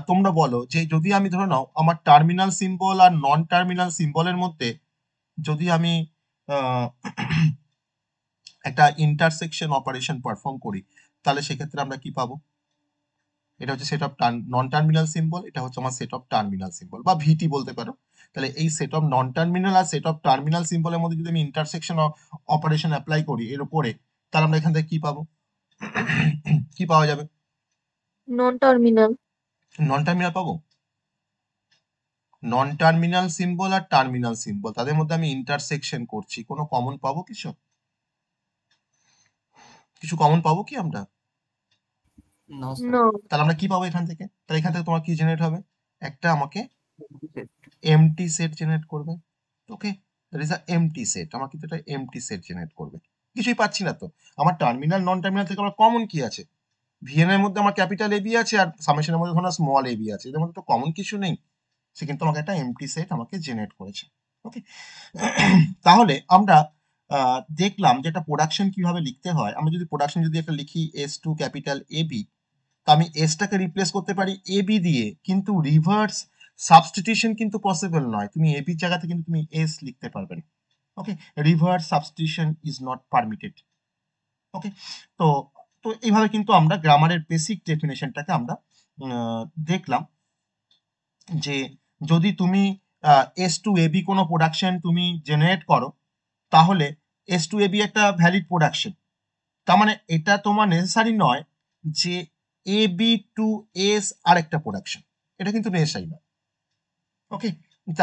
তোমরা বলো যে যদি আমি ধরে নাও আমার টার্মিনাল সিম্বল আর নন টার্মিনাল সিম্বলের মধ্যে যদি আমি আহ, একটা ইন্টারসেকশন অপারেশন পারফর্ম করি, তাহলে সেক্ষেত্রে আমরা কি পাবো? এটা হচ্ছে set of non terminal symbol, এটা হচ্ছে আমার সেট অফ টার্মিনাল সিম্বল বা ভিটি বলতে পারো। তাহলে এই সেট অফ নন টার্মিনাল আর সেট অফ টার্মিনাল সিম্বলের মধ্যে যদি আমি ইন্টারসেকশন অপারেশন অ্যাপ্লাই করি এর উপরে, তাহলে আমরা এখান থেকে কি পাবো? কি পাওয়া যাবে? Non terminal. নন টার্মিনাল পাবো। নন টার্মিনাল সিম্বল আর টার্মিনাল সিম্বল তাদের মধ্যে আমি ইন্টারসেকশন করছি, কোনো কমন পাবো? কিছু কিছু কমন পাবো কি আমরা? No sir. নো। তাহলে আমরা কি পাবো এখান থেকে? তাহলে এখান থেকে তোমার কি জেনারেট হবে? একটা আমাকে এমটি সেট জেনারেট করবে। Okay, that is a empty set, আমার কিন্তু এটা এমটি সেট জেনারেট করবে। কিছুই পাচ্ছি না তো। আমার টার্মিনাল নন টার্মিনাল থেকে আমার কমন কি আছে? ভিএন এর মধ্যে আমার ক্যাপিটাল এবি আছে, আর সামেশনের মধ্যে ধরো স্মল এবি আছে, এদের মধ্যে তো কমন কিছু নেই। সে কিন্তু আমাকে একটা এমটি সেট আমাকে জেনারেট করেছে। ওকে, তাহলে আমরা দেখলাম যে একটা প্রোডাকশন কিভাবে লিখতে হয়। আমরা যদি প্রোডাকশন যদি একটা লিখি S2 ক্যাপিটাল এবি, তো আমি এসটাকে রিপ্লেস করতে পারি এবি দিয়ে, কিন্তু রিভার্স সাবস্টিটিউশন কিন্তু পসিবল নয়। তুমি এবির জায়গাতে কিন্তু তুমি এস লিখতে পারবে না। Okay, reverse substitution is not permitted. Okay, তো তো এইভাবে কিন্তু আমরা গ্রামারের বেসিক ডেফিনেশনটাকে আমরা দেখলাম, যে যদি তুমি S2 AB কোনো প্রোডাকশন তুমি জেনারেট করো, তাহলে S2 AB একটা ভ্যালিড প্রোডাকশন। তার মানে এটা তোমার নেসেসারি নয় যে AB to S আরেকটা প্রোডাকশন, এটা কিন্তু নেসেসারি নয়। ওকে,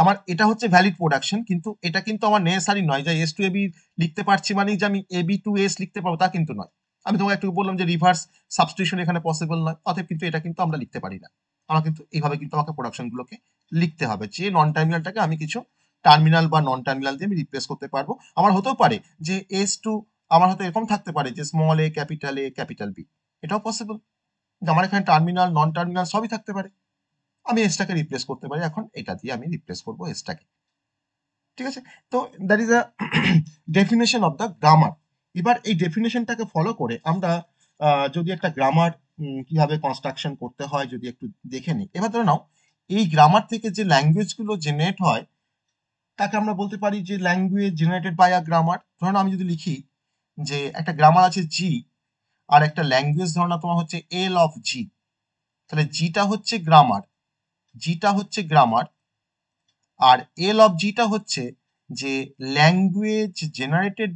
আমার এটা হচ্ছে ভ্যালিড প্রোডাকশন, কিন্তু এটা কিন্তু আমার নেসেসারি নয় যে S2AB লিখতে পারছি মানে যে আমি AB to S লিখতে পারবো, তা কিন্তু নয়। আমি তোমাকে একটু বললাম যে রিভার্স সাবস্টিটিউশন এখানে পসিবল নয়, অতএব কিন্তু এটা কিন্তু আমরা লিখতে পারি না। আমার কিন্তু এইভাবে কিন্তু আমাকে প্রোডাকশন গুলোকে লিখতে হবে, যে নন টার্মিনালটাকে আমি কিছু টার্মিনাল বা নন টার্মিনাল দিয়ে আমি রিপ্লেস করতে পারবো। আমার হতেও পারে যে S2 আমার হয়তো এরকম থাকতে পারে যে স্মল এ ক্যাপিটাল বি, এটাও পসিবল। যে আমার এখানে টার্মিনাল নন টার্মিনাল সবই থাকতে পারে, আমি এসটাকে রিপ্লেস করতে পারি, এখন এটা দিয়ে আমি রিপ্লেস করবো এসটাকে। ঠিক আছে, তো that is a definition of the grammar. এবার এই ডেফিনেশনটাকে ফলো করে আমরা যদি একটা গ্রামার কিভাবে কনস্ট্রাকশন করতে হয় যদি একটু দেখে নিই। এবার ধরে নাও এই গ্রামার থেকে যে ল্যাঙ্গুয়েজগুলো জেনারেট হয় তাকে আমরা বলতে পারি যে language generated by a grammar. ধরে নাও আমি যদি লিখি যে একটা গ্রামার আছে জি, আর একটা ল্যাঙ্গুয়েজ ধরে নাও তোমার হচ্ছে এল অফ জি, তাহলে জিটা হচ্ছে গ্রামার, জিটা হচ্ছে গ্রামার, আর এল অফ জিটা হচ্ছে যে ল্যাঙ্গুয়েজ জেনারেটেড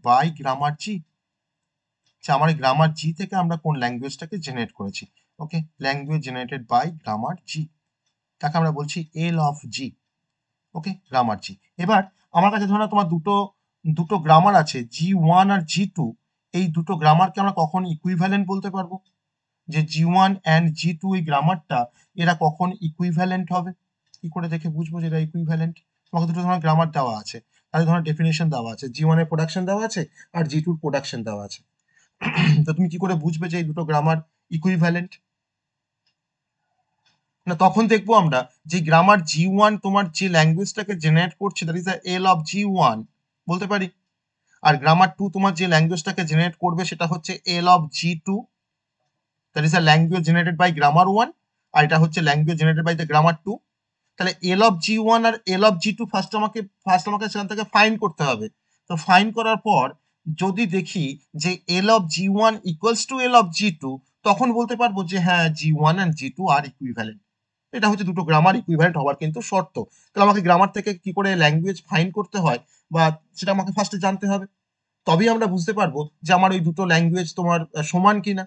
বাই গ্রামার জি। আমার গ্রামার জি থেকে আমরা কোন ল্যাঙ্গুয়েজটাকে জেনারেট করেছি। ওকে, ল্যাঙ্গুয়েজ জেনারেটেড বাই গ্রামার জি, তাকে আমরা বলছি L of G. Okay, grammar জি। এবার আমার কাছে ধরো তোমার দুটো গ্রামার আছে G1 আর G2, এই দুটো গ্রামারকে আমরা কখন ইকুইভ্যালেন্ট বলতে পারবো, যে G1 অ্যান্ড G2 এই গ্রামারটা এরা কখন ইকুইভ্যালেন্ট হবে, কি করে দেখে বুঝবো যে এরা ইকুইভ্যালেন্ট? তোমাকে দুটো ধরনের গ্রামার দেওয়া আছে, তাদের ধরনের ডেফিনেশন দেওয়া আছে, G1 এর প্রোডাকশন দেওয়া আছে আর G2 এর প্রোডাকশন দেওয়া আছে। তো তুমি কি করে বুঝবে যে এই দুটো গ্রামার ইকুইভ্যালেন্ট? না, তখন দেখবো আমরা যে গ্রামার G1 তোমার যে ল্যাঙ্গুয়েজটাকে জেনারেট করছে that is the L of G1 বলতে পারি, আর গ্রামার 2 তোমার যে ল্যাঙ্গুয়েজটাকে জেনারেট করবে সেটা হচ্ছে L of G2, that is a language generated by grammar 1, আর এটা হচ্ছে language generated by the grammar 2। তাহলে এল অফ G1 আর এল অফ G2 ফার্স্ট আমাকে সেখান থেকে ফাইন্ড করতে হবে। তো ফাইন্ড করার পর যদি দেখি যে এল of G1 equals to L of G2, তখন বলতে পারবো যে হ্যাঁ G1 and G2 R equivalent. এটা হচ্ছে দুটো গ্রামার ইকুইভ্যালেন্ট হওয়ার কিন্তু শর্ত। তাহলে আমাকে গ্রামার থেকে কি করে ল্যাঙ্গুয়েজ ফাইন্ড করতে হয় বা সেটা আমাকে ফার্স্টে জানতে হবে, তবেই আমরা বুঝতে পারবো যে আমার ওই দুটো ল্যাঙ্গুয়েজ তোমার সমান কিনা।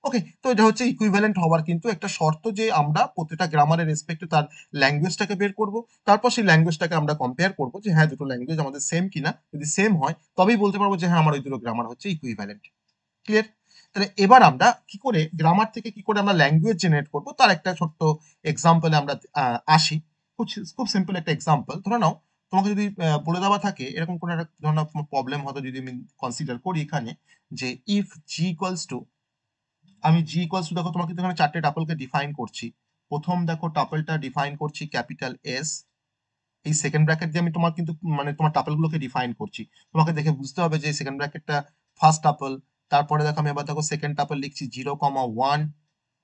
ওকে, তো এটা হচ্ছে ইকুইভ্যালেন্ট হওয়ার কিন্তু একটা শর্ত, যে আমরা প্রত্যেকটা গ্রামারের রেসপেক্টে তার ল্যাঙ্গুয়েজটাকে বের করব, তারপর সেই ল্যাঙ্গুয়েজটাকে আমরা কম্পেয়ার করবো যে হ্যাঁ দুটো ল্যাঙ্গুয়েজ আমাদের সেম কিনা, যদি সেম হয় তবেই বলতে পারবো যে হ্যাঁ আমার ওই দুটো গ্রামার হচ্ছে ইকুইভ্যালেন্ট। ক্লিয়ার? তাহলে এবার আমরা কি করে গ্রামার থেকে কি করে আমরা ল্যাঙ্গুয়েজ জেনারেট করব তার একটা ছোট্ট এক্সাম্পলে আমরা আসি। খুব সিম্পল একটা এক্সাম্পল। ধরে নাও তোমাকে যদি বলে দেওয়া থাকে এরকম কোনো একটা ধরনের প্রবলেম হয়তো যদি আমি কনসিডার করি এখানে, যে ইফ জি ইকুয়ালস টু, আমি জি ইকুয়ালস টু দেখো তোমাকে এখানে চারটে টাপলকে ডিফাইন করছি। প্রথম দেখো টাপলটা ডিফাইন করছি ক্যাপিটাল এস, এই সেকেন্ড ব্র্যাকেট দিয়ে আমি তোমার কিন্তু মানে তোমার টাপলগুলোকে ডিফাইন করছি। তোমাকে দেখে বুঝতে হবে যে সেকেন্ড ব্র্যাকেটটা ফার্স্ট টাপল। তারপরে দেখো আমি আবার দেখো সেকেন্ড টাপল লিখছি 0,1,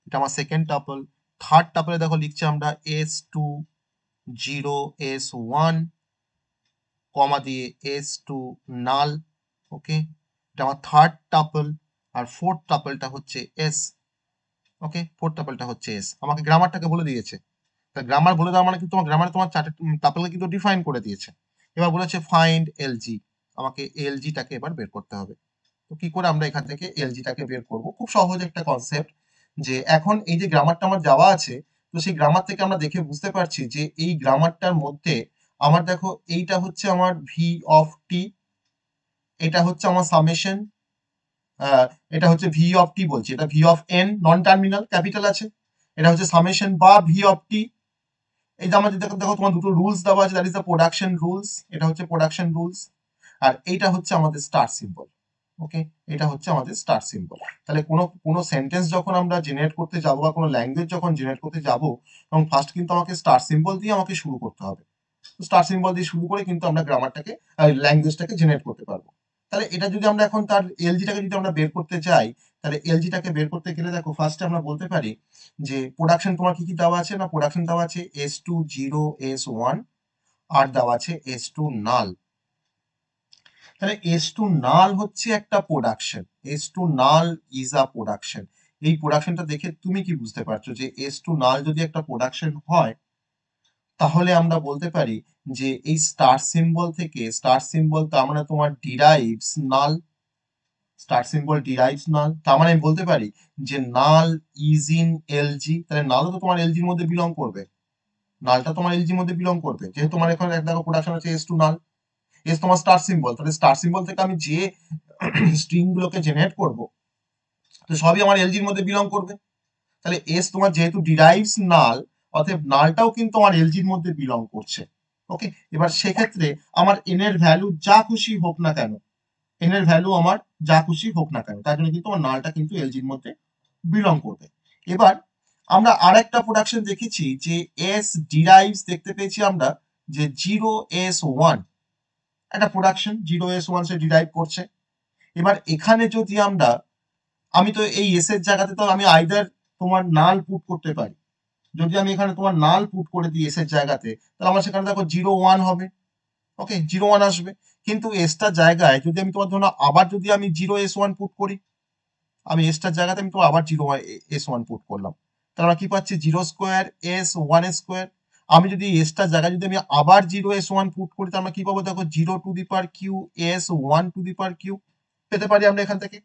এটা আমার সেকেন্ড টাপল। থার্ড টাপলে দেখো লিখছি আমরা S2 0 S1 কমা দিয়ে S2 নাল। ওকে, এটা আমার থার্ড টাপল। আর ফোর্থ টাপলটা হচ্ছে S। ওকে, ফোর্থ টাপলটা হচ্ছে S। আমাকে গ্রামারটাকে বলে দিয়েছে। তা গ্রামার বলে দেওয়া মানে কিন্তু তোমার গ্রামারে তোমার চারটে টাপলকে কিন্তু ডিফাইন করে দিয়েছে। এবার বলেছে ফাইন্ড এলজি, আমাকে এলজিটাকে এবার বের করতে হবে। তো কি করে আমরা এখান থেকে এলজিটাকে বের করব? খুব সহজ একটা কনসেপ্ট, যে এখন এই যে গ্রামারটা আমার যাওয়া আছে, তো সেই গ্রামার থেকে আমরা দেখে বুঝতে পারছি যে এই গ্রামারটার মধ্যে আমার দেখো এইটা হচ্ছে আমার ভি অফ টি, এটা হচ্ছে আমার সামেশন, এটা হচ্ছে ভি অফ টি বলছি, এটা V of N non terminal capital আছে, এটা হচ্ছে সামেশন বা ভি অফ টি। এই যে আমাদের দেখো দেখো তোমার দুটো রুলস দেওয়া আছে, that is the production rules, এটা হচ্ছে প্রোডাকশন রুলস, আর এইটা হচ্ছে আমাদের স্টার সিম্বল। ওকে, এটা হচ্ছে আমাদের স্টার সিম্বল। তাহলে কোনো সেন্টেন্স যখন আমরা জেনারেট করতে যাব বা কোনো ল্যাঙ্গুয়েজ যখন জেনারেট করতে যাব, তখন ফার্স্ট কিন্তু আমাকে স্টার সিম্বল দিয়ে আমাকে শুরু করতে হবে। স্টার সিম্বল দিয়ে শুরু করে কিন্তু আমরা গ্রামারটাকে ল্যাঙ্গুয়েজটাকে জেনারেট করতে পারবো। তাহলে এটা যদি আমরা এখন তার এলজিটাকে যদি আমরা বের করতে চাই, তাহলে এলজিটাকে বের করতে গেলে দেখো ফার্স্টে আমরা বলতে পারি যে প্রোডাকশন তোমার কি কি দেওয়া আছে, না প্রোডাকশন দেওয়া আছে S2 0 S1 আর দেওয়া আছে S2 নাল। তাহলে S2 নাল হচ্ছে একটা production, S2 null is a production. এই প্রোডাকশনটা দেখে তুমি কি বুঝতে পারছো যে S2 নাল যদি একটা প্রোডাকশন হয়, তাহলে আমরা বলতে পারি যে এই স্টার সিম্বল থেকে, স্টার সিম্বল তার মানে তোমার ডিরাইভস নাল, স্টার সিম্বল ডিরাইভস নাল, তার মানে আমি বলতে পারি যে নাল ইজ ইন এলজি। তাহলে নালও তো তোমার এলজির মধ্যে বিলং করবে, নালটা তোমার এলজির মধ্যে বিলং করবে, যেহেতু তোমার এখানে দেখো প্রোডাকশন আছে S2 নাল, এস তোমার স্টার সিম্বল, তাহলে স্টার সিম্বল থেকে আমি যে স্ট্রিং গুলোকে জেনারেট করব তো সবই আমার এলজির মধ্যে বিলং করবে। তাহলে এস তোমার যেহেতু ডিরাইভস নাল, অতএব নালটাও কিন্তু আমার এলজির মধ্যে বিলং করছে। ওকে, এবার সেক্ষেত্রে আমার এন এর ভ্যালু যা খুশি হোক না কেন, এন এর ভ্যালু আমার যা খুশি হোক না কেন, তার জন্য কিন্তু আমার নালটা কিন্তু এলজির মধ্যে বিলং করবে। এবার আমরা আরেকটা প্রোডাকশন দেখেছি যে এস ডিরাইভস, দেখতে পেয়েছি আমরা যে 0s1 একটা প্রোডাকশন 0s1 সে ডিরাইভ করছে। এবার এখানে যদি আমি তো এই এস এর জায়গাতে তো আমি আইদার তোমার নাল পুট করতে পারি। যদি আমি এখানে তোমার নাল পুট করে দিই এস এর জায়গাতে, তাহলে আমার সেখানে দেখো 0 1 হবে। ওকে, 0 1 আসবে। কিন্তু এসটার জায়গায় যদি আমি তোমার ধরো আবার যদি আমি 0s1 পুট করি, আমি এসটার জায়গাতে আমি তো আবার 0s1 পুট করলাম, তাহলে আমরা কি পাচ্ছি 0 স্কোয়ার s 1 স্কোয়ার। আমি যদি এসটার জায়গায় যদি আমি আবার 0s1 পুট করি, তাহলে আমরা কি পাবো দেখো 0 to the power Q s 1 to the power Q পেতে পারি আমরা এখান থেকে।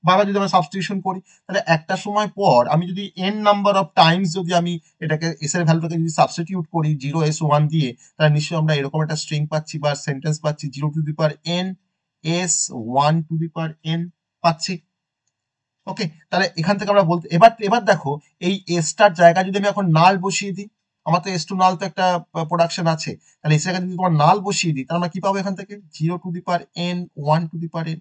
বাবা যদি আমরা সাবস্টিটিউশন করি, তাহলে একটা সময় পর আমি যদি এন নাম্বার অফ টাইমস যদি আমি এটাকে এস এর ভ্যালুটাকে যদি সাবস্টিটিউট করি 0s1 দিয়ে, তাহলে নিশ্চয়ই আমরা এরকম একটা স্ট্রিং পাচ্ছি বা সেন্টেন্স পাচ্ছি 0 to the power n s 1 to the power n পাচ্ছি। ওকে, তাহলে এখান থেকে আমরা বলতে এবার এবার দেখো এই এসটার জায়গায় যদি আমি এখন নাল বসিয়ে দিই, আমার তো এস টু নাল তো একটা প্রোডাকশন আছে, তাহলে এস জায়গায় যদি তোমার নাল বসিয়ে দিই, তাহলে আমরা কি পাবো এখান থেকে 0 to the power n 1 to the power n।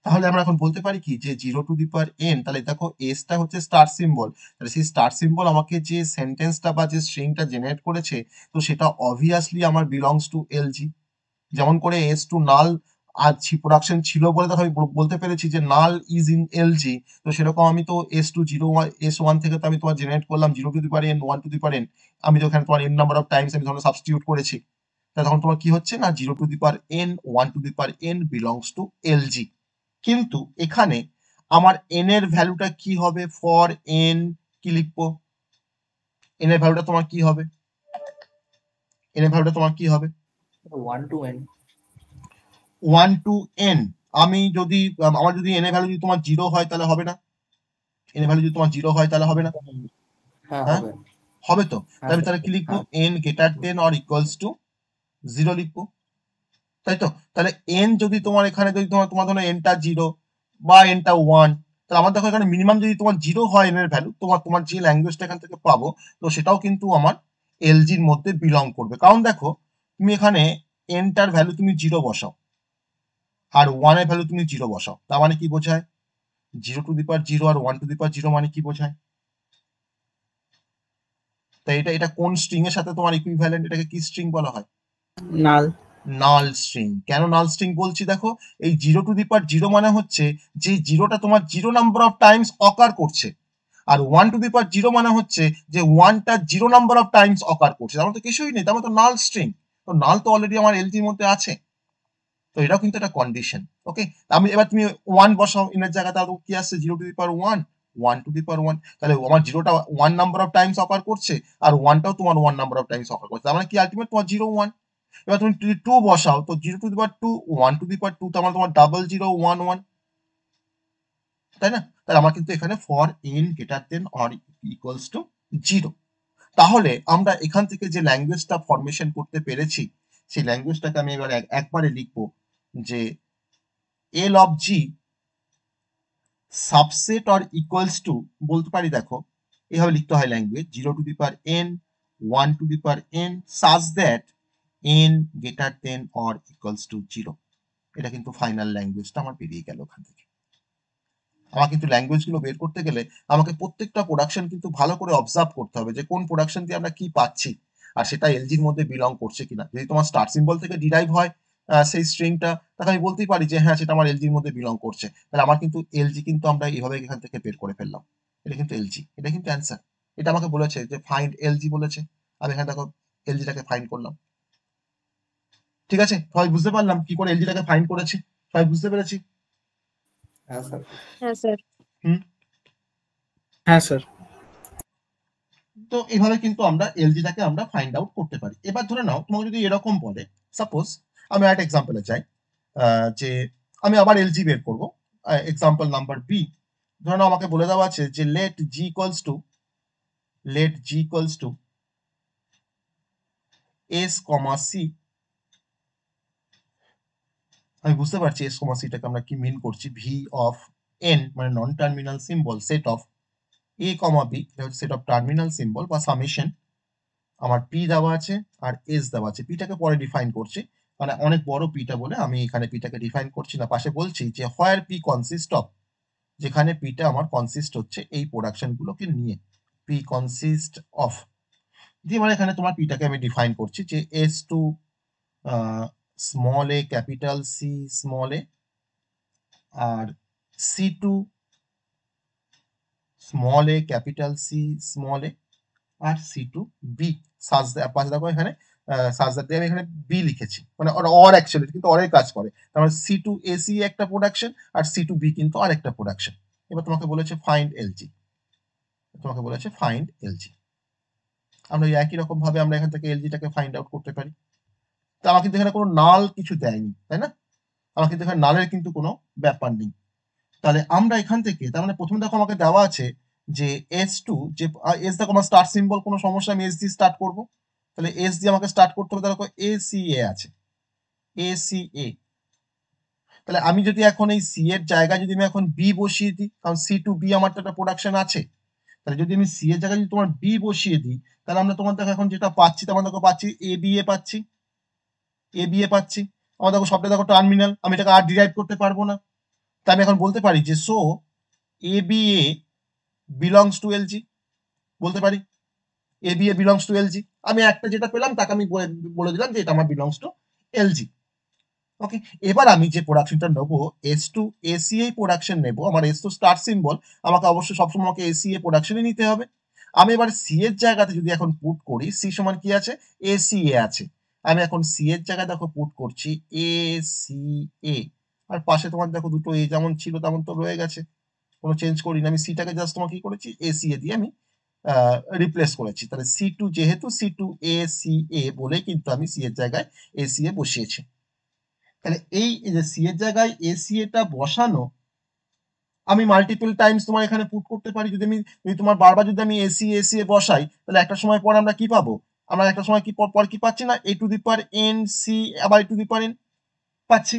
তাহলে আমরা এখন বলতে পারি কি যে 0 টু দি পাওয়ার n, তাহলে দেখো এসটা হচ্ছে স্টার সিম্বল, তাহলে সেই স্টার সিম্বল আমাকে যে সেন্টেন্সটা বা যে স্ট্রিংটা জেনারেট করেছে, তো সেটা অবভিয়াসলি আমার বিলংস টু এলজি। যেমন করে এস টু নাল আজ প্রোডাকশন ছিল বলে দেখো আমি বলতে পেরেছি যে নাল ইজ ইন এলজি, তো সেরকম আমি তো s1 থেকে তো আমি তোমার জেনারেট করলাম 0 to the power n 1 to the power n। আমি তো এখানে তোমার n নাম্বার অফ টাইমস আমি ধরো সাবস্টিটিউট করেছি, তাহলে তখন তোমার কি হচ্ছে না 0 to the power n 1 to the power n belongs to LG. কিন্তু এখানে আমার n এর ভ্যালুটা কি হবে ফর n, কি লিখবো n এর ভ্যালুটা তোমার কি হবে, n এর ভ্যালুটা তোমার কি হবে 1 to n 1 টু n। আমি যদি আমার যদি n এর ভ্যালু যদি তোমার 0 হয় তাহলে হবে না, n এর ভ্যালু যদি তোমার 0 হয় তাহলে হবে না, হ্যাঁ হ্যাঁ হবে হবে তো। হ্যাঁ তাহলে স্যার তাহলে কি লিখবো হ্যাঁ n greater than or equals two 0 লিখবো, তাই তো। তাহলে n যদি তোমার এখানে যদি তোমার ধরো nটা 0 বা nটা 1, তাহলে আমার দেখো এখানে মিনিমাম যদি তোমার 0 হয় n এর ভ্যালু, তোমার যে ল্যাঙ্গুয়েজটা এখান থেকে পাবো, তো সেটাও কিন্তু আমার এলজির মধ্যে বিলং করবে। কারণ দেখো তুমি এখানে nটার ভ্যালু তুমি 0 বসাও আর 1 এর ভ্যালু তুমি 0 বসাও, তার মানে কি বোঝায় 0 to the power 0 R 1 to the power 0 মানে কি বোঝায়। তাই এটা কোন স্ট্রিং এর সাথে তোমার ইকুইভ্যালেন্ট, এটাকে কি স্ট্রিং বলা হয়, নাল নাল স্ট্রিং। কেন নাল স্ট্রিং বলছি দেখো, এই 0 টু দি পাওয়ার 0 মানে হচ্ছে যে জিরোটা তোমার 0 নাম্বার অফ টাইমস অকার করছে, আর 1 টু দি পাওয়ার 0 মানে হচ্ছে যে 1টা 0 নাম্বার অফ টাইমস অকার করছে, তার মানে তো কিছুই নেই, তার মানে তো নাল স্ট্রিং। তো নাল তো অলরেডি আমার এলজির মধ্যে আছে, তো এটাও কিন্তু একটা কন্ডিশন। ওকে, আমি এবার তুমি 1 বসাও ইনের জায়গায়, তাহলে কি আসছে 0 to the power 1 1 to the power 1, তাহলে আমার 0টা 1 নাম্বার অফ টাইমস অকার করছে আর 1টাও তোমার 1 নাম্বার অফ টাইমস অকার করছে, তার মানে কি আলটিমেট তোমার 0 1। এবার তুমি যদি 2 বসাও, তো 0 to the power 2 1 to the পাওয়ার 2, তো আমার তোমার 0 0 1 1, তাই না। তাহলে আমার কিন্তু এখানে for n greater than or equals two 0। তাহলে আমরা এখান থেকে যে ল্যাঙ্গুয়েজটা ফরমেশন করতে পেরেছি, সেই ল্যাঙ্গুয়েজটাকে আমি এবার একবারে লিখবো যে L of G subset or equals two, বলতে পারি দেখো এইভাবে লিখতে হয় language 0 to the power n 1 to the power n such that n greater than or equals two 0। এটা কিন্তু ফাইনাল ল্যাঙ্গুয়েজটা আমার বেরিয়ে গেল ওখান থেকে। আমার কিন্তু ল্যাঙ্গুয়েজগুলো বের করতে গেলে আমাকে প্রত্যেকটা প্রোডাকশন কিন্তু ভালো করে অবজার্ভ করতে হবে যে কোন প্রোডাকশন দিয়ে আমরা কি পাচ্ছি আর সেটা এলজির মধ্যে বিলং করছে কিনা। যদি তোমার স্টার সিম্বল থেকে ডিরাইভ হয় সেই স্ট্রিংটা, তাহলে আমি বলতেই পারি যে হ্যাঁ সেটা আমার এলজির মধ্যে বিলং করছে, তাহলে আমার কিন্তু এলজি কিন্তু আমরা এইভাবে এখান থেকে বের করে ফেললাম, এটা কিন্তু এলজি, এটা কিন্তু অ্যান্সার। এটা আমাকে বলেছে যে ফাইন্ড এলজি বলেছে, আমি এখানে দেখো এলজিটাকে ফাইন্ড করলাম। ঠিক আছে, সবাই বুঝতে পারলাম কি করে এলজিটাকে ফাইন্ড করেছি, সবাই বুঝতে পেরেছি। হ্যাঁ স্যার হ্যাঁ স্যার। হ্যাঁ স্যার তো এইভাবে কিন্তু আমরা এলজিটাকে আমরা ফাইন্ড আউট করতে পারি। এবার ধরে নাও তোমাকে যদি এরকম বলে, সাপোজ আমি একটা এক্সাম্পলে চাই যে আমি আবার এলজি বের করব, এক্সাম্পল নাম্বার বি। ধরে নাও আমাকে বলে দেওয়া আছে যে let G equals to S comma C. আমি বুঝতে পারছি এস কমা সিটাকে আমরা কি মিন করছি, ভি অফ এন মানে non terminal symbol set of A comma B, এটা হচ্ছে সেট অফ টার্মিনাল সিম্বল বা সামেশন। আমার পি দেওয়া আছে আর এস দেওয়া আছে, পিটাকে পরে ডিফাইন করছি, মানে অনেক বড় পিটা বলে আমি এখানে পিটাকে ডিফাইন করছি না, পাশে বলছি যে হোয়ার পি কনসিস্ট অফ, যেখানে পিটা আমার কনসিস্ট হচ্ছে এই প্রোডাকশন গুলোকে নিয়ে, পি কনসিস্ট অফ দিয়ে মানে এখানে তোমার পিটাকে আমি ডিফাইন করছি যে S to small A capital C small A, R C two small A capital C small A, R C two B. সাজ পাশে দেখো এখানে সাজদার দিয়ে আমি এখানে বি লিখেছি, মানে অর অ্যাকচুয়ালি কিন্তু অরের কাজ করে, তার মানে সি টু এসি একটা প্রোডাকশন আর সি টু বি কিন্তু আরেকটা প্রোডাকশন। এবার তোমাকে বলেছে ফাইন্ড এলজি, তোমাকে বলেছে ফাইন্ড এলজি। আমরা এই একই রকম ভাবে আমরা এখান থেকে এলজিটাকে ফাইন্ড আউট করতে পারি। তো আমার কিন্তু এখানে কোনো নাল কিছু দেয়নি, তাই না? আমার কিন্তু এখানে নালের কিন্তু কোনো ব্যাপার নেই। তাহলে আমরা এখান থেকে, তার মানে প্রথমে দেখো আমাকে দেওয়া আছে যে এস টু, যে এস দেখো আমার স্টার্ট সিম্বল, কোনো সমস্যা, আমি এস দিয়ে স্টার্ট করবো, তাহলে এস দিয়ে আমাকে স্টার্ট করতে হবে। দেখো এ সি এ আছে, এ সি এ, তাহলে আমি যদি এখন এই সি এর জায়গায় যদি আমি এখন বি বসিয়ে দিই, কারণ সি টু বি আমার তো একটা প্রোডাকশন আছে, তাহলে যদি আমি সি এর জায়গায় যদি তোমার বি বসিয়ে দিই, তাহলে আমরা তোমার দেখো এখন যেটা পাচ্ছি, তোমার দেখো পাচ্ছি এ বি এ পাচ্ছি, এ বি এ পাচ্ছি। আমার দেখো সবটা দেখো টার্মিনাল, আমি এটাকে আর ডিরাইভ করতে পারবো না, তাই আমি এখন বলতে পারি যে so A B A belongs to L G, বলতে পারি A B A belongs to L G. আমি একটা যেটা পেলাম তাকে আমি বলে দিলাম যে এটা আমার বিলংস টু এলজি। ওকে, এবার আমি যে প্রোডাকশনটা নেবো এস টু এসিএ প্রোডাকশন নেবো, আমার এস টু স্টার্ট সিম্বল, আমাকে অবশ্যই সবসময় আমাকে এসিএ প্রোডাকশনই নিতে হবে। আমি এবার সি এর জায়গাতে যদি এখন পুট করি, সি সমান কি আছে, এসিএ আছে, আমি এখন সি এর জায়গায় দেখো পুট করছি এসিএ, আর পাশে তোমার দেখো দুটো এ যেমন ছিল তেমন তো রয়ে গেছে, কোনো চেঞ্জ করিনি, আমি সিটাকে জাস্ট তোমার কি করেছি এসিএ দিয়ে আমি রিপ্লেস করেছি। তাহলে সি টু, যেহেতু সি টু এ সি এ বলে কিন্তু আমি সি এর জায়গায় এসিএ বসিয়েছি। তাহলে এই যে সি এর জায়গায় এসিএ টা বসানো আমি মাল্টিপল টাইমস তোমার এখানে পুট করতে পারি। যদি তোমার বারবার যদি আমি এসিএ বসাই, তাহলে একটা সময় পর আমরা কি পাবো, আমরা একটা সময় কি পর কি পাচ্ছি না, A to the power N C আবার A to the power N পাচ্ছি,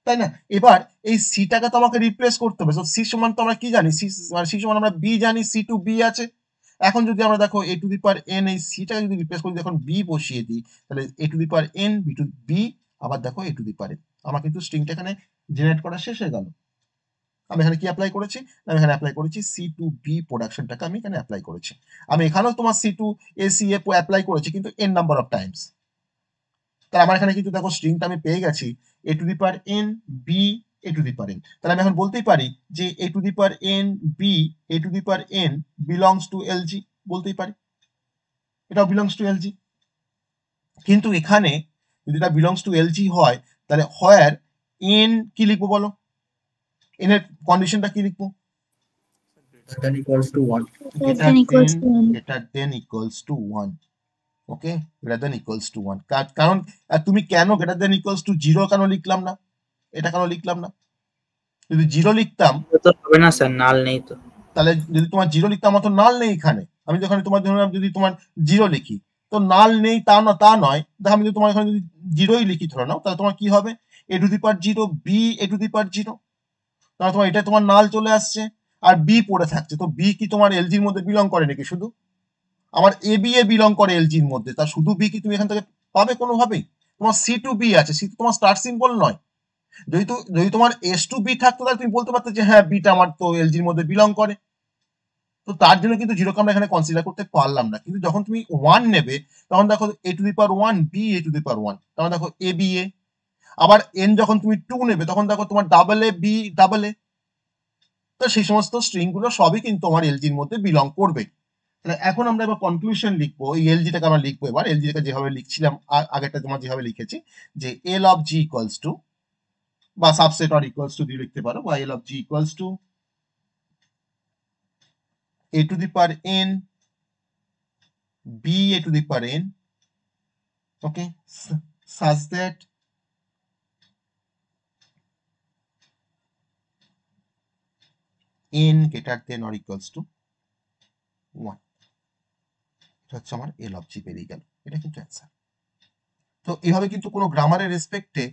তাই না? এবার এই সিটাকে তো আমাকে রিপ্লেস করতে হবে। সি সমান তো আমরা কি জানি, সি সমান আমরা বি জানি, সি টু বি আছে। এখন যদি আমরা দেখো A to the power N, এই সিটাকে যদি রিপ্লেস করি, এখন বি বসিয়ে দিই, তাহলে A to the power N B to B, আবার দেখো A to the power N, আমার কিন্তু স্ট্রিংটা এখানে জেনারেট করা শেষ হয়ে গেল। আমি এখানে কি অ্যাপ্লাই করেছি, আমি এখানে অ্যাপ্লাই করেছি সি টু বি প্রোডাকশনটাকে আমি এখানে অ্যাপ্লাই করেছি। আমি এখানেও তোমার C to AC A apply করেছি, কিন্তু এন নাম্বার অফ টাইমস। তাহলে আমার এখানে কিন্তু দেখো স্ট্রিংটা আমি পেয়ে গেছি A to the power N B A to the power N. তাহলে আমি এখন বলতেই পারি যে A to the power N B A to the power N belongs to L G, বলতেই পারি এটাও বিলংস টু এলজি। কিন্তু এখানে যদি এটা বিলংস টু এলজি হয়, তাহলে হোয়ার এন কি লিখবো বলো, এন এর কন্ডিশনটা কি লিখবো, Then equals to 1. Greater than equals to 1. greater than equals to 1। Okay, greater than equals to 1, কারণ তুমি কেন গ্রেটার দেন ইকুয়ালস টু 0 কেন লিখলাম না, এটা কেন লিখলাম না? যদি 0 লিখতাম, তো হবে না স্যার, নাল নেই তো। তাহলে যদি তোমার 0 লিখতাম, আমার তো নাল নেই এখানে। আমি যখন তোমার ধরুন যদি তোমার 0 লিখি, তো নাল নেই তা নয়, দেখো আমি যদি তোমার এখানে যদি 0ই লিখি ধরে নাও, তাহলে তোমার কি হবে, A to the power 0 B A to the power 0, তাহলে তোমার এটা তোমার নাল চলে আসছে, আর বি পড়ে থাকছে। তো বি কি তোমার এলজির মধ্যে বিলং করে নাকি? শুধু আমার এ বি এ বিলং করে এলজির মধ্যে, তা শুধু বি কি তুমি এখান থেকে পাবে কোনোভাবেই? তোমার সি টু বি আছে, সি তোমার স্টার্ট সিম্বল নয়। যদি তোমার এস টু বি থাকতো, তাহলে তুমি বলতে পারতে যে হ্যাঁ বিটা আমার তো এলজির মধ্যে বিলং করে। তো তার জন্য কিন্তু 0 কে আমরা এখানে কনসিডার করতে পারলাম না। কিন্তু যখন তুমি 1 নেবে, তখন দেখো A to the power 1 B A to the power 1, তখন দেখো এ বি এ। আবার এন যখন তুমি 2 নেবে, তখন দেখো তোমার double A B double A. তো সেই সমস্ত স্ট্রিং গুলো সবই কিন্তু তোমার এলজির মধ্যে বিলং করবে। তাহলে এখন আমরা এবার কনক্লুশন লিখবো, এই এলজিটাকে আমরা লিখবো এবার, এলজিটাকে যেভাবে লিখছিলাম আগেরটা তোমার যেভাবে লিখেছি, যে L of G equals two, বা সাবসেট অর ইকুয়ালস টু দিয়ে লিখতে পারো, বা L of G equals two a to the power n b a to the power n, okay, such that n greater than or equals to 1। এটা হচ্ছে আমার L of জি বেরিয়ে গেল, এটা কিন্তু অ্যান্সার। তো এইভাবে কিন্তু কোনো গ্রামারের রেসপেক্টে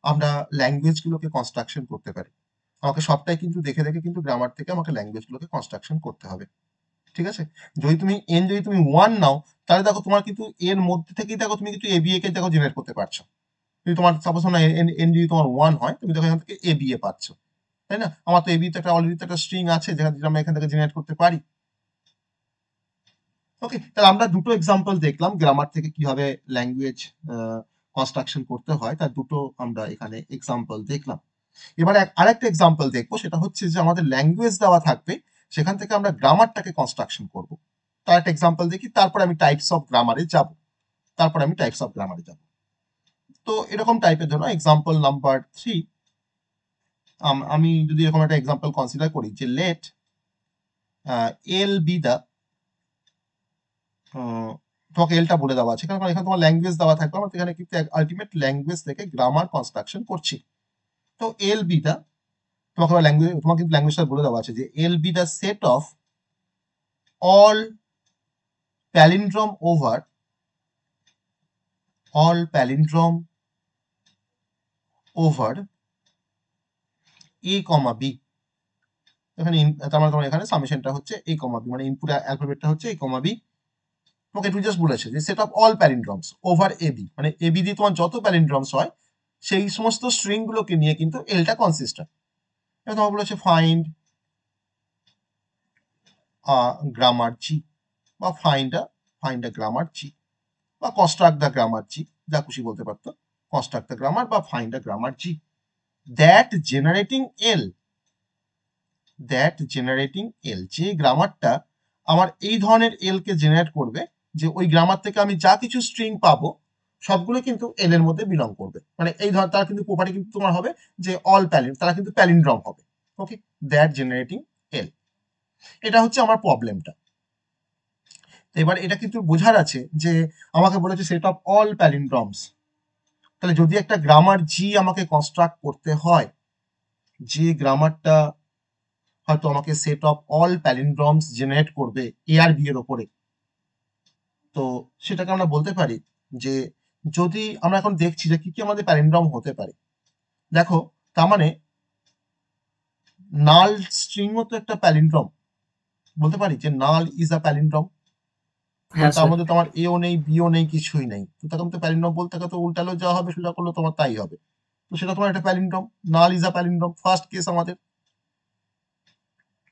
আমরা ল্যাঙ্গুয়েজ গুলোকে কনস্ট্রাকশন করতে পারি। আমাকে সবটাই কিন্তু দেখে দেখে কিন্তু গ্রামার থেকে আমাকে ল্যাঙ্গুয়েজ গুলোকে কনস্ট্রাকশন করতে হবে, ঠিক আছে? যদি তুমি 1 নাও, তাহলে দেখো তোমার কিন্তু এর মধ্যে থেকেই দেখো তুমি কিন্তু এবিএ কে দেখো জেনারেট করতে পারছো। যদি তোমার সাপোজ না এন যদি তোমার 1 হয়, তুমি তখন এখান থেকে এ বি এ পাচ্ছ, তাই না? আমার তো এ বি তে একটা অলরেডি একটা স্ট্রিং আছে যেটা আমরা এখান থেকে জেনারেট করতে পারি। ওকে, তাহলে আমরা দুটো এক্সাম্পল দেখলাম গ্রামার থেকে কিভাবে ল্যাঙ্গুয়েজ কনস্ট্রাকশন করতে হয়, তার দুটো আমরা এখানে এক্সাম্পল দেখলাম। এবারে আরেকটা এক্সাম্পল দেখবো, সেটা হচ্ছে যে আমাদের ল্যাঙ্গুয়েজ দেওয়া থাকবে, সেখান থেকে আমরা গ্রামারটাকে কনস্ট্রাকশন করব। তার একটা এক্সাম্পল দেখি, তারপর আমি টাইপস অফ গ্রামারে যাব। তো এরকম টাইপের জন্য এক্সাম্পল নাম্বার 3, আমি যদি এরকম একটা এক্সাম্পল কনসিডার করি যে লেট এল বি দা, তোমাকে এলটা বলে দেওয়া আছে, কারণ এখানে তোমার ল্যাঙ্গুয়েজ দেওয়া থাকবে, আমরা এখানে কিন্তু আলটিমেট ল্যাঙ্গুয়েজ থেকে গ্রামার কনস্ট্রাকশন করছি। তো এল বি দা, তোমাকে কিন্তু ল্যাঙ্গুয়েজটা বলে দেওয়া আছে যে L B the set of all palindrome over a comma b। এখানে তার মানে তোমার এখানে সামেশনটা হচ্ছে a comma b, মানে ইনপুট অ্যালফাবেটটা হচ্ছে a comma b। তোমাকে একটু জাস্ট বলেছে যে set of all palindromes over A B, মানে এ বি দিয়ে তোমার যত প্যালিন্ড্রমস হয় সেই সমস্ত স্ট্রিং গুলোকে নিয়ে কিন্তু এলটা কনসিস্ট হয়। এবার তোমাকে বলেছে ফাইন্ড গ্রামার জি, বা ফাইন্ড আ গ্রামার জি, বা কনস্ট্রাক্ট দ্য গ্রামার জি, যা খুশি বলতে পারতো, কনস্ট্রাক্ট দ্য গ্রামার বা find a grammar G that generating L, যে গ্রামারটা আমার এই ধরনের এল কে জেনারেট করবে, যে ওই গ্রামার থেকে আমি যা কিছু স্ট্রিং পাবো সবগুলো কিন্তু এল এর মধ্যে বিলং করবে, মানে এই ধর তার কিন্তু প্রপার্টি কিন্তু তোমার হবে যে অল তারা কিন্তু প্যালিন্ড্রম হবে। ওকে, দ্যাট জেনারেটিং এল, এটা হচ্ছে আমার প্রবলেমটা। এবার এটা কিন্তু বোঝার আছে যে আমাকে বলেছে সেট অফ অল প্যালিন্ড্রমস, তাহলে যদি একটা গ্রামার জি আমাকে কনস্ট্রাক্ট করতে হয়, যে গ্রামারটা হয়তো আমাকে সেট অফ অল প্যালিন্ড্রমস জেনারেট করবে এ আর বি এর ওপরে, তো সেটাকে আমরা বলতে পারি যে যদি আমরা এখন দেখছি যে কি কি আমাদের প্যালিন্ড্রম হতে পারে। দেখো, তার মানে নাল স্ট্রিংও তো একটা প্যালিন্ড্রম, বলতে পারি যে নাল ইজ আ প্যালিন্ড্রম, হ্যাঁ তার স্যার। মধ্যে তোমার এও নেই বিও নেই কিছুই নেই, তো তখন তো প্যালিন্ড্রম বলতে গেলে তো উল্টালেও যা হবে সেটা করলেও তোমার তাই হবে, তো সেটা তোমার একটা palindrome, null is a palindrome, first case আমাদের।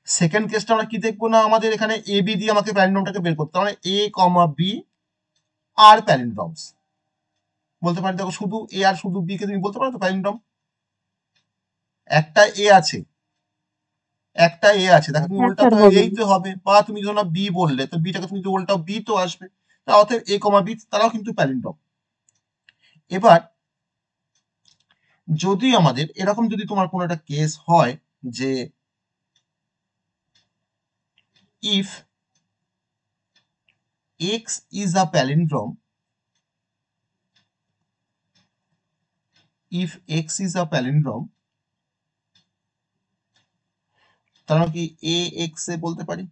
সেকেন্ড কেসটা আমরা কি দেখবো না, আমাদের এখানে এ বি দিয়ে আমাকে প্যালিন্ড্রমটাকে বের করতে, মানে এ কমা বি আর প্যালিন্ড্রমস বলতে পারি। দেখো, শুধু এ আর শুধু বি কে তুমি বলতে পারো তো প্যালিন্ড্রম, একটা এ আছে, দেখো তুমি হ্যাঁ উল্টা স্যার তো বলুন। এই তো হবে, বা তুমি যখন বি বললে তো বিটাকে তুমি যদি উল্টাও বি তো আসবে, তা অতএব এ কমা বি তারাও কিন্তু প্যালিন্ড্রম। এবার যদি আমাদের এরকম যদি তোমার কোনো একটা কেস হয় যে if x is a palindrome, তার মানে কি এ এক্স এ বলতে পারি,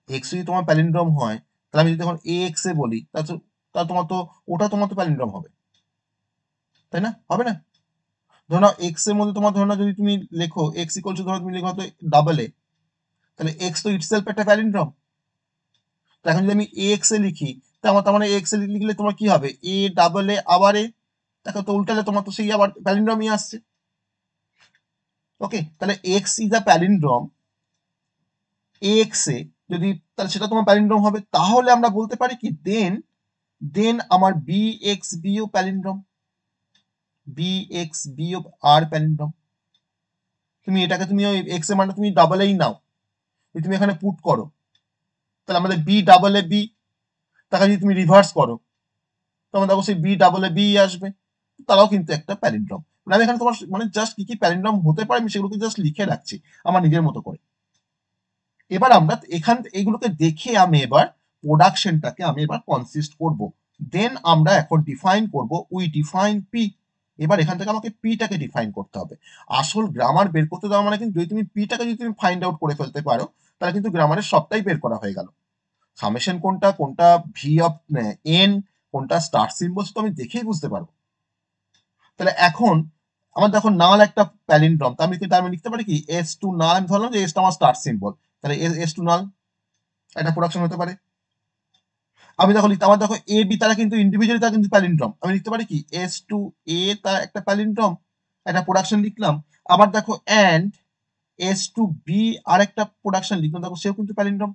এক্স যদি তোমার প্যালিন্ড্রম হয়, তাহলে আমি যদি তখন এ এক্স এ বলি, তাহলে তোমার তো ওটা তোমার তো প্যালিন্ড্রম হবে, তাই না? হবে না? ধরো নাও এক্স এর মধ্যে তোমার ধরো না যদি তুমি লেখো এক্স ইকুয়াল টু, ধরো তুমি লেখো হয়তো ডাবল এ, তাহলে এক্স তো ইটসেলফ একটা প্যালিন্ড্রম। তো এখন যদি আমি এ এক্স এ লিখি, তার মানে এক্স এ লিখলে তোমার কি হবে, এ ডাবল এ আবার এ, দেখো তো উল্টালে তোমার তো সেই আবার প্যালিন্ড্রমই আসছে। ওকে, তাহলে x is a palindrome x এ, যদি তাহলে সেটা তোমার প্যালিন্ড্রম হবে, তাহলে আমরা বলতে পারি কি দেন আমার বি এক্স বিও প্যালিন্ড্রম, বি এক্স বিও আর প্যালিন্ড্রম। তুমি এটাকে তুমি ওই এক্স এর মানটা তুমি ডাবল এই নাও, তুমি এখানে পুট করো, তাহলে আমাদের বি ডাবল এ বি, তাকে যদি তুমি রিভার্স করো তখন দেখো সেই বি ডাবল এ বি আসবে, তারাও কিন্তু একটা প্যালিন্ড্রম। মানে আমি এখানে তোমার মানে জাস্ট কি কি প্যালিন্ড্রম হতে পারে আমি সেগুলোকে জাস্ট লিখে রাখছি আমার নিজের মতো করে। এবার আমরা এইগুলোকে দেখে আমি এবার প্রোডাকশনটাকে আমি এবার কনসিস্ট করব, দেন আমরা এখন ডিফাইন করব, উই ডিফাইন পি। এবার এখান থেকে আমাকে পিটাকে ডিফাইন করতে হবে। আসল গ্রামার বের করতে দেওয়া মানে কিন্তু যদি তুমি পিটাকে যদি তুমি ফাইন্ড আউট করে ফেলতে পারো, তাহলে কিন্তু গ্রামারের সবটাই বের করা হয়ে গেল। সামেশন কোনটা কোনটা ভি অফ এন কোনটা স্টার সিম্বলস তো আমি দেখেই বুঝতে পারবো। তাহলে এখন আমার দেখো নাল একটা প্যালিন্ড্রম, তো আমি লিখতে পারি কি এস টু নাল, আমি ধরলাম যে এসটা আমার স্টার সিম্বল, তাহলে এস টু নাল একটা প্রোডাকশন হতে পারে। আমি দেখো লিখতে, আমার দেখো এ বি তারা কিন্তু ইন্ডিভিজুয়ালি তারা কিন্তু প্যালিন্ড্রম। আমি লিখতে পারি কি এস টু এ তার একটা প্যালিন্ড্রম, একটা প্রোডাকশন লিখলাম। আবার দেখো অ্যান্ড এস টু বি আর একটা প্রোডাকশন লিখলাম, দেখো সেও কিন্তু প্যালিন্ড্রম,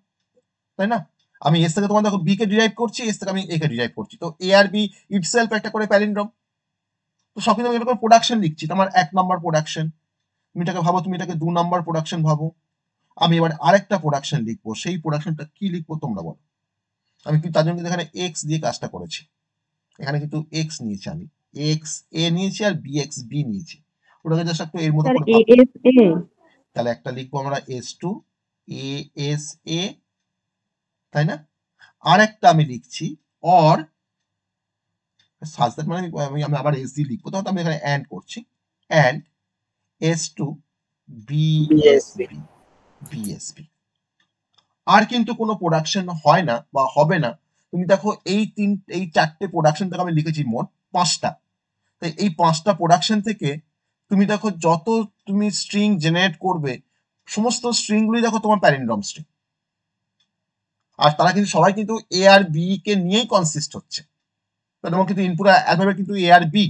তাই না? আমি এস থেকে তোমার দেখো বি কে ডিরাইভ করছি, এস থেকে আমি এ কে ডিরাইভ করছি, তো এ আর বি ইটসেলফ একটা করে প্যালিন্ড্রম। তো সব কিন্তু আমি এরকম প্রোডাকশন লিখছি, তোমার 1 নাম্বার প্রোডাকশন, তুমি এটাকে ভাবো, তুমি এটাকে 2 নাম্বার প্রোডাকশন ভাবো। আমি এবার আরেকটা প্রোডাকশন লিখবো, সেই প্রোডাকশনটা কি লিখবো তোমরা বলো। আমি কিন্তু তার জন্য কিন্তু এখানে এক্স দিয়ে কাজটা করেছি, এখানে কিন্তু এক্স নিয়েছি, আমি এক্স এ নিয়েছি আর বি এক্স বি নিয়েছি, ওটাকে জাস্ট একটু এর মতো স্যার করে ভাবো। এএসএ তাহলে একটা লিখবো আমরা S to A S A, তাই না? আর একটা আমি লিখছি অর সাজ দ্যাট, মানে আমি আবার এস দিয়ে লিখবো, তখন আমি এখানে অ্যান্ড করছি, and S to B S B. B S B, B S B. আর কিন্তু কোনো প্রোডাকশন হয় না বা হবে না। তুমি দেখো এই 4টে প্রোডাকশন থেকে আমি লিখেছি মোট 5টা। তাই এই 5টা প্রোডাকশন থেকে তুমি দেখো যত তুমি স্ট্রিং জেনারেট করবে, সমস্ত স্ট্রিংগুলি দেখো তোমার প্যালিন্ড্রম স্ট্রিং। আর তারা কিন্তু সবাই কিন্তু এ আর বি কে নিয়েই কনসিস্ট হচ্ছে, তোমার কিন্তু ইনপুট অ্যালফাবেট কিন্তু এ আর বি।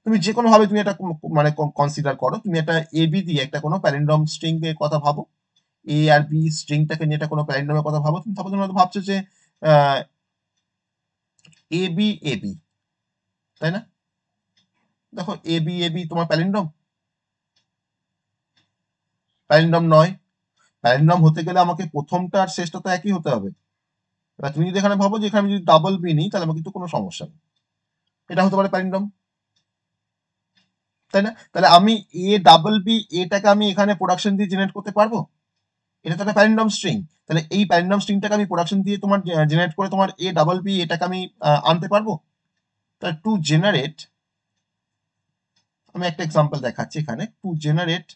তুমি যে কোনো ভাবে তুমি এটা মানে কনসিডার করো, তুমি একটা এ বি দিয়ে একটা কোনো প্যালিন্ড্রম স্ট্রিং এর কথা ভাবো, এ আর বি স্ট্রিংটাকে নিয়ে একটা কোনো প্যালিন্ড্রমের কথা ভাবো। তুমি ভাবছো যে এ বি এ বি, তাই না? দেখো এ বি এ বি তোমার প্যালিন্ড্রম, প্যালিন্ড্রম নয়। প্যালিন্ড্রম হতে গেলে আমাকে প্রথমটা আর শেষটা তো একই হতে হবে। এবার তুমি যদি এখানে ভাবো যে এখানে আমি যদি ডাবল বি নিই, তাহলে আমার কিন্তু কোনো সমস্যা নেই, এটা হতে পারে প্যালিন্ড্রম, তাই না? তাহলে আমি এ ডাবল বি এটাকে আমি এখানে প্রোডাকশন দিয়ে জেনারেট করতে পারবো, এটা তো একটা প্যালিন্ড্রম স্ট্রিং। তাহলে এই প্যালিন্ড্রম স্ট্রিংটাকে আমি প্রোডাকশন দিয়ে তোমার জেনারেট করে তোমার এ ডাবল বি এটাকে আমি আনতে পারবো। তাহলে টু জেনারেট, আমি একটা এক্সাম্পল দেখাচ্ছি এখানে, টু জেনারেট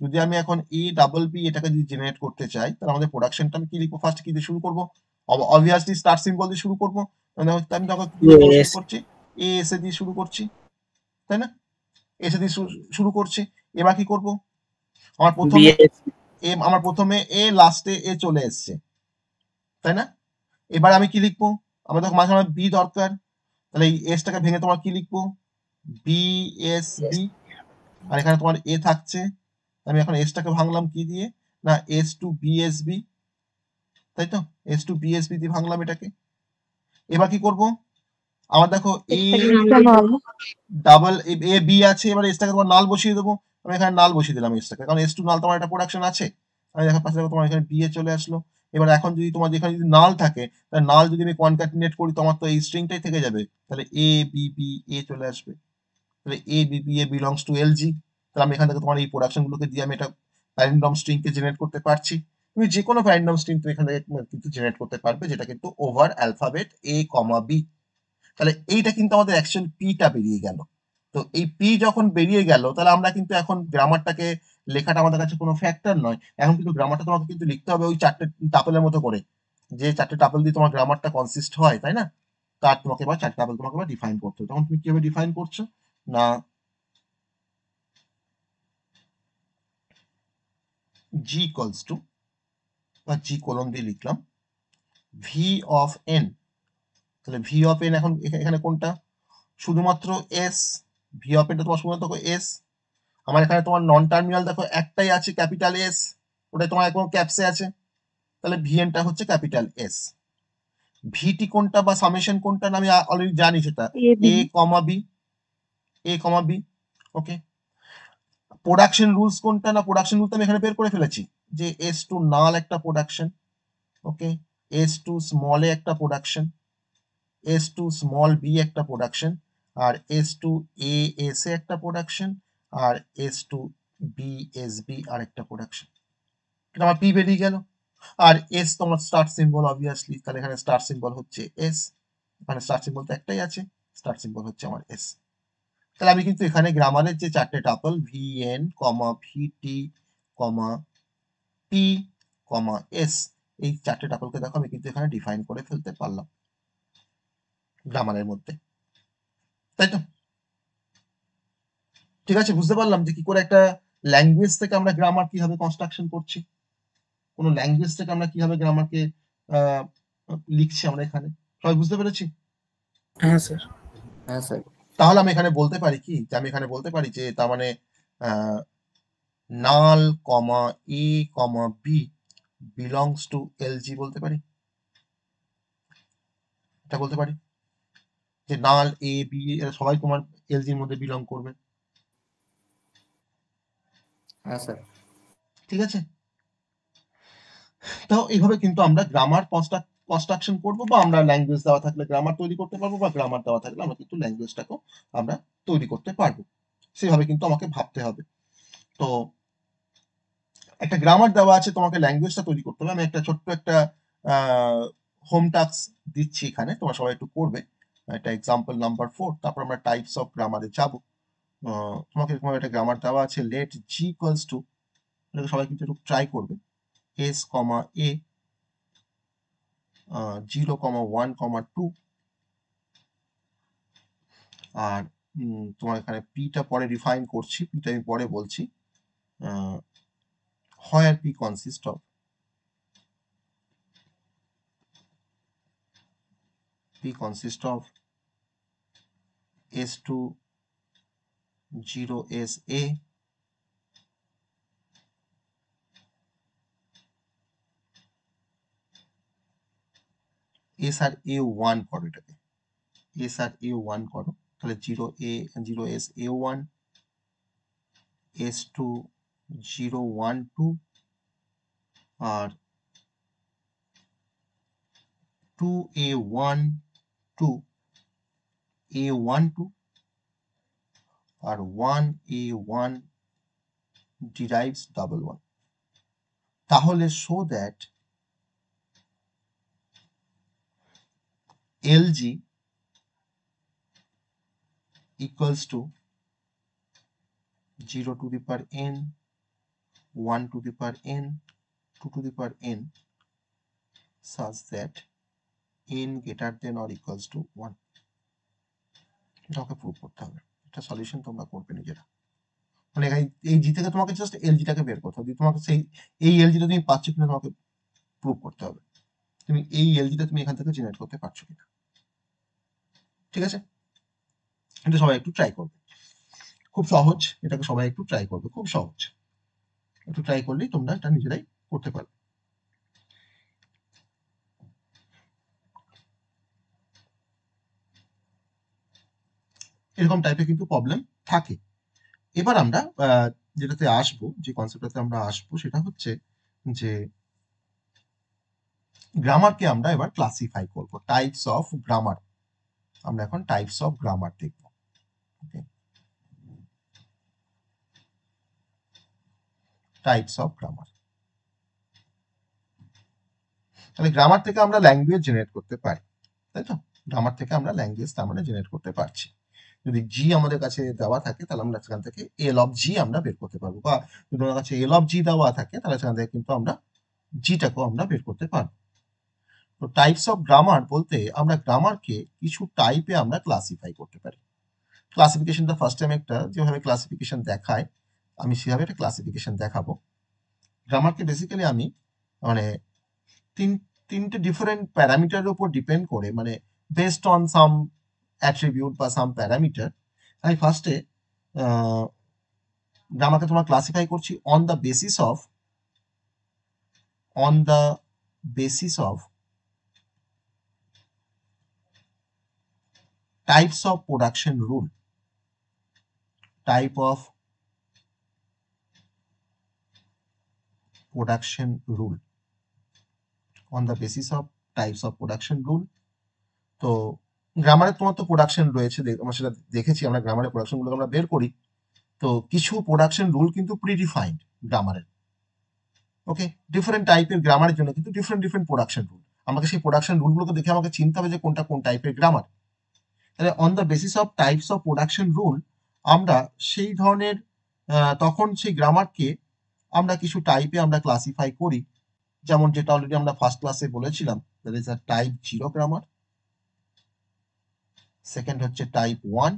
যদি আমি এখন এ ডাবল বি এটাকে যদি জেনারেট করতে চাই, তাহলে আমাদের প্রোডাকশনটা আমি কি লিখবো, ফার্স্ট কি দিয়ে শুরু করবো, অবভিয়াসলি স্টার সিম্বল দিয়ে শুরু করবো। মানে আমি তখন কি দিয়ে শুরু করছি, এ এস এ দিয়ে শুরু করছি, তাই না? এসে দিয়ে শুরু করছি। এবার কি করব, আমার প্রথমে এ লাস্টে এ চলে এসছে, তাই না? এবার আমি কি লিখবো, আমার দেখো মাঝে আমার বি দরকার, তাহলে এই এসটাকে ভেঙে তোমার কি লিখবো, বি এস বি, আর এখানে তোমার এ থাকছে, আমি এখন এসটাকে ভাঙলাম কি দিয়ে, না এস টু বিএসবি, তাই তো? এস টু বিএসবি দিয়ে ভাঙলাম এটাকে। এবার কি করব, আমার দেখো এ ডাবল এ বি আছে, এবার এসটাকে তোমার নাল বসিয়ে দেবো, আমি এখানে নাল বসিয়ে দিলাম এসটাকে, কারণ এস টু নাল তোমার একটা প্রোডাকশন আছে। আমি দেখো পাশে দেখো তোমার এখানে বি এ চলে আসলো। এবার এখন যদি তোমার এখানে যদি নাল থাকে, তাহলে নাল যদি আমি কনক্যাটিনেট করি, তোমার তো এই স্ট্রিংটাই থেকে যাবে, তাহলে এ বি বি এ চলে আসবে, তাহলে A B B A belongs to L G. তাহলে আমি এখান থেকে তোমার এই প্রোডাকশন গুলোকে দিয়ে আমি এটা প্যালিন্ড্রম স্ট্রিং কে জেনারেট করতে পারছি। তুমি যে কোনো প্যালিন্ড্রম স্ট্রিং তুমি এখান থেকে কিন্তু জেনারেট করতে পারবে, যেটা কিন্তু over alphabet A comma B. তাহলে এইটা কিন্তু আমাদের অ্যাকচুয়াল পিটা বেরিয়ে গেল। তো এই পি যখন বেরিয়ে গেল, তাহলে আমরা কিন্তু এখন গ্রামারটাকে লেখাটা আমাদের কাছে কোনো ফ্যাক্টর নয়, এখন কিন্তু গ্রামারটা তোমাকে কিন্তু লিখতে হবে ওই 4টে টাপেলের মতো করে, যে 4টে টাপেল দিয়ে তোমার গ্রামারটা কনসিস্ট হয়, তাই না? তার তোমাকে এবার 4টে টাপেল তোমাকে এবার ডিফাইন করতে হবে। তখন তুমি কিভাবে ডিফাইন করছো, না জি ইকুয়ালস টু, বা জি কোলন দিয়ে লিখলাম ভি অফ এন। তাহলে ভি অফ এন এখন এখানে কোনটা, শুধুমাত্র এস, ভি অফ এনটা তোমার শুধুমাত্র এস। আমার এখানে তোমার নন টার্মিনাল দেখো একটাই আছে, ক্যাপিটাল এস, ওটাই তোমার এখন ক্যাপসে আছে, তাহলে ভিএনটা হচ্ছে ক্যাপিটাল এস। ভিটি কোনটা বা সামেশন কোনটা, আমি অলরেডি জানি সেটা, এ কমা বি, এ কমা বি, ওকে। প্রোডাকশন রুলস কোনটা, না প্রোডাকশন রুলস আমি এখানে বের করে ফেলেছি, যে এস টু নাল একটা production, okay, S to small A একটা production, S to small B একটা প্রোডাকশন, আর S to A S A একটা প্রোডাকশন, আর S to B S B আর একটা প্রোডাকশন। এটা আমার পি বেরিয়ে গেল। আর এস তোমার স্টার সিম্বল অবভিয়াসলি, তাহলে এখানে স্টার সিম্বল হচ্ছে এস, এখানে স্টার সিম্বল তো একটাই আছে, স্টার সিম্বল হচ্ছে আমার এস। তাহলে আমি কিন্তু এখানে গ্রামারের যে 4টে টাপল ভি এন কমা ভি টি কমা পি কমা এস, এই 4টে টাপলকে দেখো আমি কিন্তু এখানে ডিফাইন করে ফেলতে পারলাম গ্রামারের মধ্যে, তাই তো? ঠিক আছে, বুঝতে পারলাম যে কি করে একটা ল্যাঙ্গুয়েজ থেকে আমরা গ্রামার কিভাবে কনস্ট্রাকশন করছি, কোনো ল্যাঙ্গুয়েজ থেকে আমরা কিভাবে গ্রামারকে লিখছি আমরা এখানে। সবাই বুঝতে পেরেছি? হ্যাঁ স্যার। হ্যাঁ স্যার। তাহলে আমি এখানে বলতে পারি কি, যে আমি এখানে বলতে পারি যে তার মানে নাল কমা এ comma B belongs to L G বলতে পারি, এটা বলতে পারি যে নাল এ বি এরা সবাই তোমার এলজির মধ্যে বিলং করবে। হ্যাঁ স্যার। ঠিক আছে, তো এইভাবে কিন্তু আমরা গ্রামার কনস্ট্রাকশন করবো, বা আমরা ল্যাঙ্গুয়েজ দেওয়া থাকলে গ্রামার তৈরি করতে পারবো, বা গ্রামার দেওয়া থাকলে আমরা কিন্তু ল্যাঙ্গুয়েজটাকেও আমরা তৈরি করতে পারবো। সেভাবে কিন্তু আমাকে ভাবতে হবে। তো একটা গ্রামার দেওয়া আছে, তোমাকে ল্যাঙ্গুয়েজটা তৈরি করতে হবে। আমি একটা ছোট্ট একটা হোম টাস্ক দিচ্ছি এখানে, তোমরা সবাই একটু করবে। এটা এক্সাম্পল নাম্বার 4, তারপর আমরা টাইপস অফ গ্রামারে যাব। তোমাকে এরকম একটা গ্রামার দেওয়া আছে, লেট জি ইকুয়ালস টু, সবাই কিন্তু একটু ট্রাই করবে, এস কমা এ 0,1,2, আর তোমার এখানে পিটা পরে রিফাইন করছি, পিটা আমি পরে বলছি। Where P consist of, P consist of S2 0SA S আর A1 করো, এটাকে S আর A1 করো, তাহলে 0S A1 S2 012 আর 2A1 2 A12 আর 1A1 derives double 1। তাহলে show that LG equals to 0 to the power n, 1 to the power n, 2 to the power n such that n greater than or equals to 1। এটা ওকে prove করতে হবে, এটা solution তোমরা করবে নিজেরা। মানে এই জি থেকে তোমাকে জাস্ট এলজিটাকে বের করতে হবে, তোমাকে সেই এই এলজিটা তুমি পাচ্ছ কিনা তোমাকে প্রুভ করতে হবে, তুমি এই এলজিটা তুমি এখান থেকে জেনারেট করতে পারছো কিনা। ঠিক আছে, এটা সবাই একটু ট্রাই করবে, খুব সহজ, এটাকে সবাই একটু ট্রাই করবে, খুব সহজ, একটু ট্রাই করলেই তোমরা এটা নিজেরাই করতে পারবে। এরকম টাইপের কিন্তু প্রবলেম থাকে। এবার আমরা যেটাতে আসবো, যে কনসেপ্টটাতে আমরা আসবো, সেটা হচ্ছে যে গ্রামারকে আমরা এবার ক্লাসিফাই করব, টাইপস অফ গ্রামার। আমরা এখন টাইপস অফ গ্রামার দেখব। ওকে, টাইপস অফ গ্রামার। তাহলে গ্রামার থেকে আমরা ল্যাঙ্গুয়েজ জেনারেট করতে পারি, তাই তো? গ্রামার থেকে আমরা ল্যাঙ্গুয়েজ তার মানে জেনারেট করতে পারছি। যদি জি আমাদের কাছে দেওয়া থাকে, তাহলে আমরা সেখান থেকে এল অফ জি আমরা বের করতে পারবো, বা যদি আমাদের কাছে এল অফ জি দেওয়া থাকে, তাহলে সেখান থেকে কিন্তু আমরা জিটাকেও আমরা বের করতে পারবো। তো টাইপস অফ গ্রামার বলতে আমরা গ্রামারকে কিছু টাইপে আমরা ক্লাসিফাই করতে পারি। ক্লাসিফিকেশনটা ফার্স্ট টাইম একটা যেভাবে ক্লাসিফিকেশন দেখায়, আমি সেভাবে একটা ক্লাসিফিকেশন দেখাবো। গ্রামারকে বেসিক্যালি আমি মানে তিনটে ডিফারেন্ট প্যারামিটারের উপর ডিপেন্ড করে, মানে বেসড অন সাম অ্যাট্রিবিউট বা সাম প্যারামিটার, আমি ফার্স্টে গ্রামারকে তোমার ক্লাসিফাই করছি on the basis of types of production rule, type of production rule, on the basis of types of production rule। তো গ্রামারে তোমার তো প্রোডাকশন রয়েছে, আমরা সেটা দেখেছি, আমরা গ্রামারের প্রোডাকশন গুলো আমরা বের করি। তো কিছু প্রোডাকশন রুল কিন্তু প্রিডিফাইন্ড গ্রামারের। ওকে, ডিফারেন্ট টাইপের গ্রামারের জন্য কিন্তু ডিফারেন্ট প্রোডাকশন রুল, আমাকে সেই প্রোডাকশন রুলগুলোকে দেখে আমাকে চিনতে হবে যে কোনটা কোন টাইপের গ্রামার। তাহলে on the basis of types of production rule আমরা সেই ধরনের তখন সেই গ্রামারকে আমরা কিছু টাইপে আমরা ক্লাসিফাই করি, যেমন যেটা অলরেডি আমরা ফার্স্ট ক্লাসে বলেছিলাম, that is a type 0 grammar, second হচ্ছে টাইপ 1,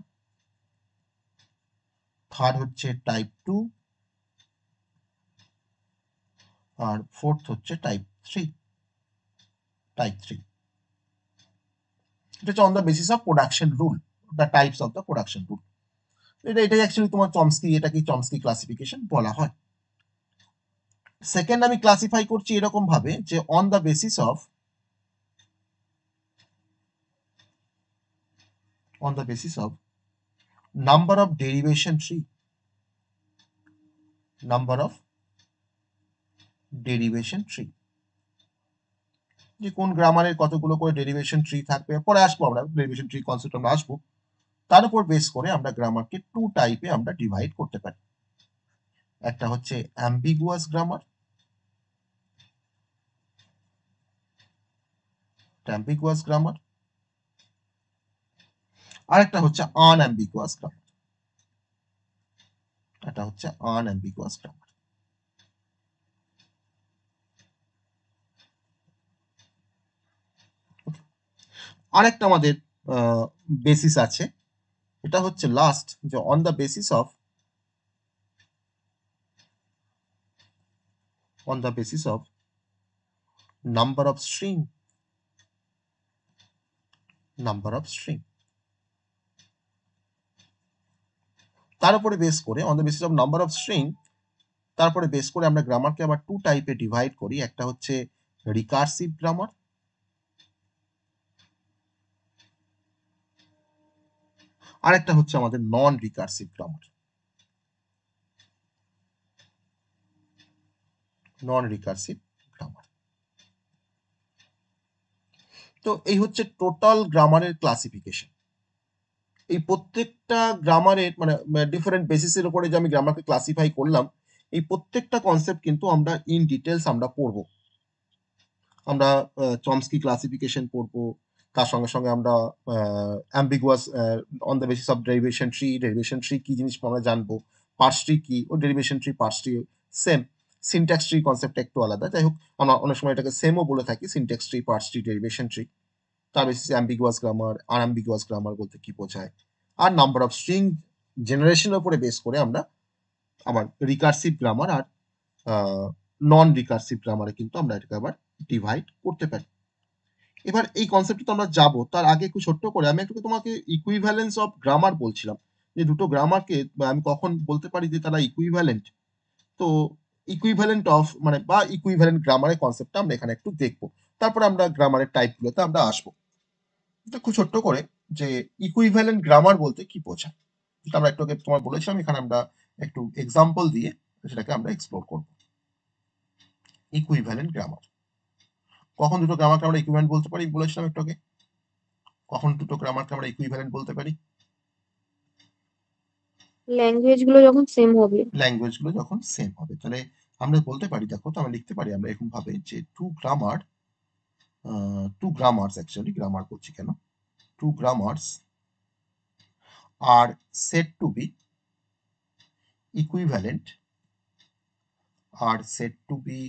থার্ড হচ্ছে টাইপ 2, আর ফোর্থ হচ্ছে টাইপ 3। এটা হচ্ছে on the basis of production rule, the types of the production rule. এটাই অ্যাকচুয়ালি তোমার এটাকে চমস্কি ক্লাসিফিকেশন বলা হয়। সেকেন্ড আমি ক্লাসিফাই করছি এরকম ভাবে যে on the basis of number of derivation tree, number of derivation tree, যে কোন গ্রামারের কতগুলো করে ডেরিভেশন ট্রি থাকবে, পরে আসবো আমরা ডেরিভেশন ট্রি কনসেপ্ট আমরা আসবো। তার উপর বেস করে আমরা গ্রামারকে টু টাইপে আমরা ডিভাইড করতে পারি। একটা হচ্ছে অ্যাম্বিগুয়াস গ্রামার, অ্যাম্বিগুয়াস গ্রামার, আর একটা হচ্ছে আনঅ্যাম্বিগুয়াস গ্রামার, এটা হচ্ছে আনঅ্যাম্বিগুয়াস গ্রামার। আরেকটা আমাদের বেসিস আছে, এটা হচ্ছে লাস্ট, যে on the basis of number of string, number of string, তার উপরে বেস করে on the basis of number of string, তারপরে বেস করে আমরা গ্রামারকে আবার টু টাইপে ডিভাইড করি। একটা হচ্ছে রিকার্সিভ গ্রামার, আর একটা হচ্ছে আমাদের নন রিকার্সিভ গ্রামার, নন রিকার্সিভ গ্রামার। তো এই হচ্ছে টোটাল গ্রামারের ক্লাসিফিকেশন। এই প্রত্যেকটা গ্রামারের মানে ডিফারেন্ট বেসিসের উপরে যে আমি গ্রামারকে ক্লাসিফাই করলাম, এই প্রত্যেকটা কনসেপ্ট কিন্তু আমরা ইন ডিটেলস আমরা পড়বো। আমরা চমস্কি ক্লাসিফিকেশন পড়বো, তার সঙ্গে সঙ্গে আমরা ambiguous on the basis of derivation tree কি জিনিস আমরা জানবো, পার্স ট্রি কি, ও derivation tree parse tree same, syntax tree কনসেপ্টটা একটু আলাদা। যাই হোক, আমরা অনেক সময় এটাকে সেমও বলে থাকি, syntax tree, parse tree, derivation tree. তার বেসিসে অ্যাম্বিগুয়াস গ্রামার, আনঅ্যাম্বিগুয়াস গ্রামার বলতে কি বোঝায়, আর নাম্বার অফ স্ট্রিং জেনারেশনের উপরে বেস করে আমরা আবার রিকার্সিভ গ্রামার আর নন রিকার্সিভ গ্রামারে কিন্তু আমরা এটাকে আবার ডিভাইড করতে পারি। এবার এই কনসেপ্টে তো আমরা যাব, তার আগে একটু ছোট্ট করে আমি একটু তোমাকে ইকুইভ্যালেন্স অফ গ্রামার বলছিলাম, যে দুটো গ্রামারকে আমি কখন বলতে পারি যে তারা ইকুইভ্যালেন্ট। তো ইকুইভ্যালেন্ট অফ মানে বা ইকুইভ্যালেন্ট গ্রামারের কনসেপ্টটা আমরা এখানে একটু দেখবো, তারপরে আমরা গ্রামারের টাইপগুলোতে আমরা আসবো। এটা খুব ছোট্ট করে যে ইকুইভ্যালেন্ট গ্রামার বলতে কি বোঝায়, যেটা আমরা একটু আগে তোমার বলেছিলাম, এখানে আমরা একটু এক্সাম্পল দিয়ে সেটাকে আমরা এক্সপ্লোর করব। ইকুইভ্যালেন্ট গ্রামার, কখন দুটো গ্রামারকে আমরা ইকুইভ্যালেন্ট বলতে পারি বলেছিলাম একটু আগে, কখন দুটো গ্রামারকে আমরা ইকুইভ্যালেন্ট বলতে পারি? ল্যাঙ্গুয়েজ গুলো যখন সেম হবে। ল্যাঙ্গুয়েজ গুলো যখন সেম হবে, তাহলে আমরা বলতে পারি, দেখো তো আমরা লিখতে পারি আমরা এরকম ভাবে যে টু গ্রামার্স অ্যাকচুয়ালি গ্রামার করছি কেন, two grammars are said to be equivalent, are said to be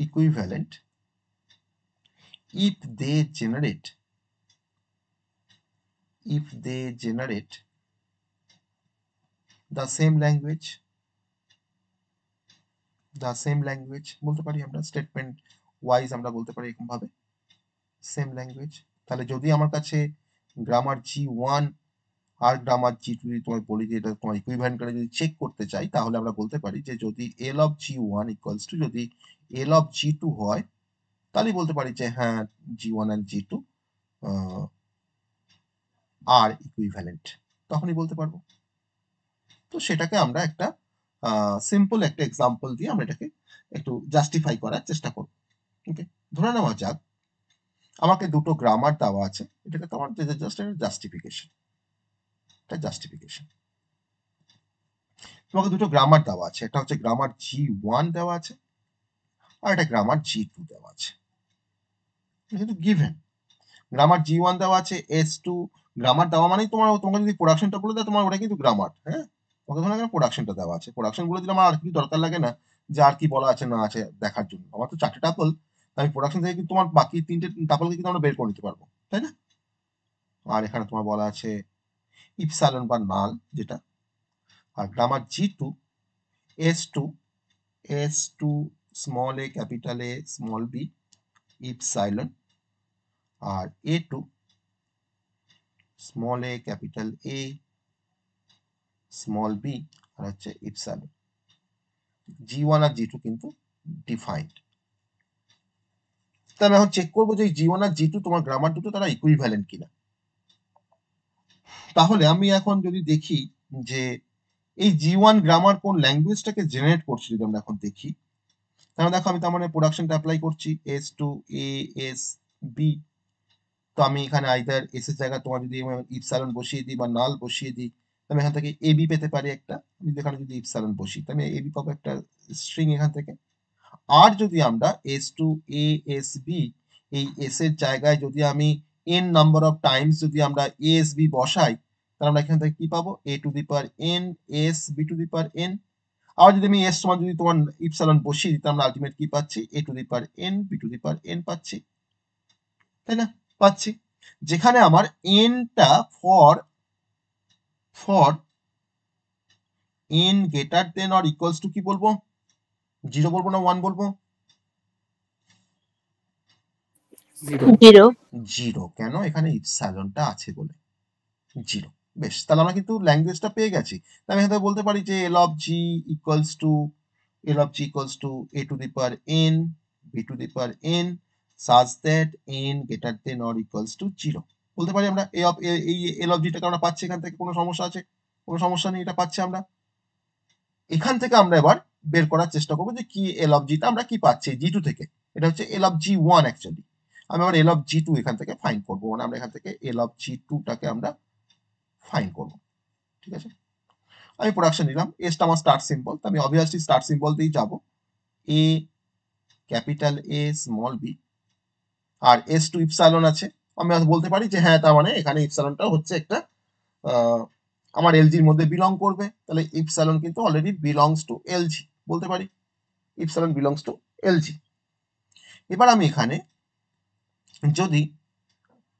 equivalent if they generate the same language বলতে পারি আমরা, স্টেটমেন্ট ওয়াইজ আমরা বলতে পারি এরকম ভাবে সেম ল্যাঙ্গুয়েজ। তাহলে যদি আমার কাছে গ্রামার G1 আর গ্রামার G2 যদি তোমায় বলি যে এটা তোমার ইকুইভ্যালেন্ট করে যদি চেক করতে চাই, তাহলে আমরা বলতে পারি যে যদি L of G1 equals to যদি L of G2 হয়, তাহলে বলতে পারি যে হ্যাঁ G1 and G2 R equivalent, তখনই বলতে পারবো। তো সেটাকে আমরা একটা সিম্পল একটা এক্সাম্পল দিয়ে আমরা এটাকে একটু জাস্টিফাই করার চেষ্টা করব। ওকে, ধরে নেওয়া যাক আমাকে দুটো গ্রামার দেওয়া আছে, এটাকে তোমার জাস্ট একটা জাস্টিফিকেশন, এটা জাস্টিফিকেশন। তোমাকে দুটো গ্রামার দেওয়া আছে, একটা হচ্ছে গ্রামার G1 দেওয়া আছে, আর একটা গ্রামার G2 দেওয়া আছে, কিন্তু গিভেন গ্রামার G1 দেওয়া আছে, S2 গ্রামার দেওয়া মানেই তোমাকে যদি প্রোডাকশনটা বলে দেয় তোমার ওটা কিন্তু গ্রামার। হ্যাঁ, তোমাকে ধরো এখানে প্রোডাকশনটা দেওয়া আছে, প্রোডাকশন বলে দিলে আমার আর কিছু দরকার লাগে না যে আর কি বলা আছে না আছে দেখার জন্য, আমার তো চারটে টাপল, আমি প্রোডাকশন থেকে কিন্তু তোমার বাকি তিনটে টাপলকে কিন্তু আমরা বের করে নিতে পারবো, তাই না? আর এখানে তোমার বলা আছে ইপসালন বা নাল যেটা, আর grammar G2 S2 small a capital A small b epsilon, আর A2 small a capital A small b, আর হচ্ছে ইপসাইলন। G1 আর G2 কিন্তু ডিফাইন্ড। তাহলে আমি এখন চেক করবো যে G1 আর G2 তোমার গ্রামার দুটো তারা ইকুইভ্যালেন্ট কিনা। তাহলে আমি এখন যদি দেখি যে এই G1 গ্রামার কোন ল্যাঙ্গুয়েজটাকে জেনারেট করছে, যদি আমরা এখন দেখি, তাহলে দেখো আমি তার মানে প্রোডাকশনটা অ্যাপ্লাই করছি S2 A S B। তো আমি এখানে আইদার এস এর জায়গায় তোমার যদি ইপসালন বসিয়ে দিই বা নাল বসিয়ে দিই, আমি এখান থেকে এবি পেতে পারি একটা। আমি এখানে যদি ইপসালন বসি, তাহলে আমি এবি পাবো একটা স্ট্রিং এখান থেকে। আর যদি আমরা S2 A S B, এই এস এর জায়গায় যদি আমি n নাম্বার অফ টাইমস যদি আমরা ASB বসাই, তাহলে আমরা এখান থেকে কি পাবো, A to the power n S B to the power n। আবার যদি আমি এস সমান যদি তোমার ইপসালন বসিয়ে দিই, আমরা আলটিমেট কি পাচ্ছি, A to the power n B to the power n পাচ্ছি, তাই না? পাচ্ছি। যেখানে আমার nটা for n greater than or equals to কি বলবো, 0 বলবো না 1 বলবো? 0 0। কেন? এখানে ইপসাইলনটা আছে বলে 0। বেশ, তাহলে আমরা কিন্তু ল্যাঙ্গুয়েজটা পেয়ে গেছি। আমি এখানে বলতে পারি যে L of G equals to A to the power n B to the power n such that n greater than or equals to 0 বলতে পারি আমরা। এই L of G টাকে আমরা পাচ্ছি এখান থেকে, কোনো সমস্যা আছে? কোনো সমস্যা নেই, এটা পাচ্ছি আমরা। এখান থেকে আমরা এবার বের করার চেষ্টা করবো যে কি L of G টা আমরা কি পাচ্ছি G2 থেকে। এটা হচ্ছে L of G1 অ্যাকচুয়ালি। আমি আবার L of G2 এখান থেকে ফাইন্ড করবো, মানে আমরা এখান থেকে L of G2 টাকে আমরা ফাইন্ড করবো। ঠিক আছে, আমি প্রোডাকশন নিলাম, এসটা আমার স্টার্ট সিম্বল, তো আমি অবভিয়াসলি স্টার্ট সিম্বল দিয়েই যাব, A capital A small B, আর এস টু ইপসাইলন আছে। আমি বলতে পারি যে হ্যাঁ, তার মানে এখানে ইপসাইলনটা হচ্ছে একটা আমার এলজির মধ্যে বিলং করবে, তাহলে ইপসাইলন কিন্তু অলরেডি বিলংস টু এলজি, বলতে পারি ইপসাইলন বিলংস টু এলজি। এবার আমি এখানে যদি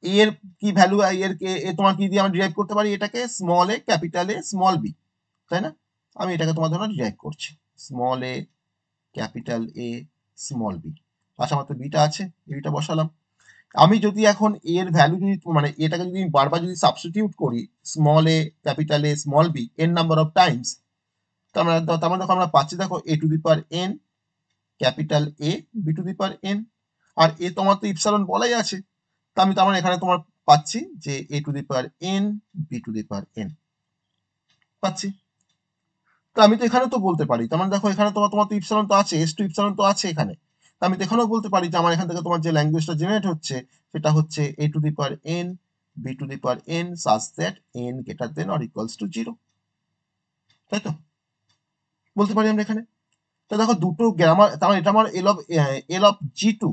এর কি ভ্যালু, এর তোমার কি দিয়ে আমি ডিরাইভ করতে পারি, এটাকে small A capital A small B, তাই না? আমি এটাকে তোমার ধরো ডিরাইভ করছি small A capital A small B, পাশে আমার তো বিটা আছে, বিটা বসালাম। আমি যদি এখন এর ভ্যালু যদি মানে এটাকে যদি বারবার যদি সাবস্টিটিউট করি small A capital A small B n number of times, তার মানে দেখো আমরা পাচ্ছি, দেখো A to the power n capital A B to the power n, আর এ তোমার তো ইপসালন বলাই আছে, তা আমি তার মানে এখানে তোমার পাচ্ছি যে A to the power n B to the power n পাচ্ছি। তো আমি তো এখানে তো বলতে পারি, তার মানে দেখো এখানে তোমার তো ইপসালন তো আছে, এস টু ইপসালন তো আছে এখানে, আমি তো এখানেও বলতে পারি যে আমার এখান থেকে তোমার যে ল্যাঙ্গুয়েজটা জেনারেট হচ্ছে সেটা হচ্ছে A to the power n B to the power n such that n greater than or equals to 0, তাই তো বলতে পারি আমরা এখানে। তো দেখো দুটো গ্রামার, তার মানে এটা আমার L of G2,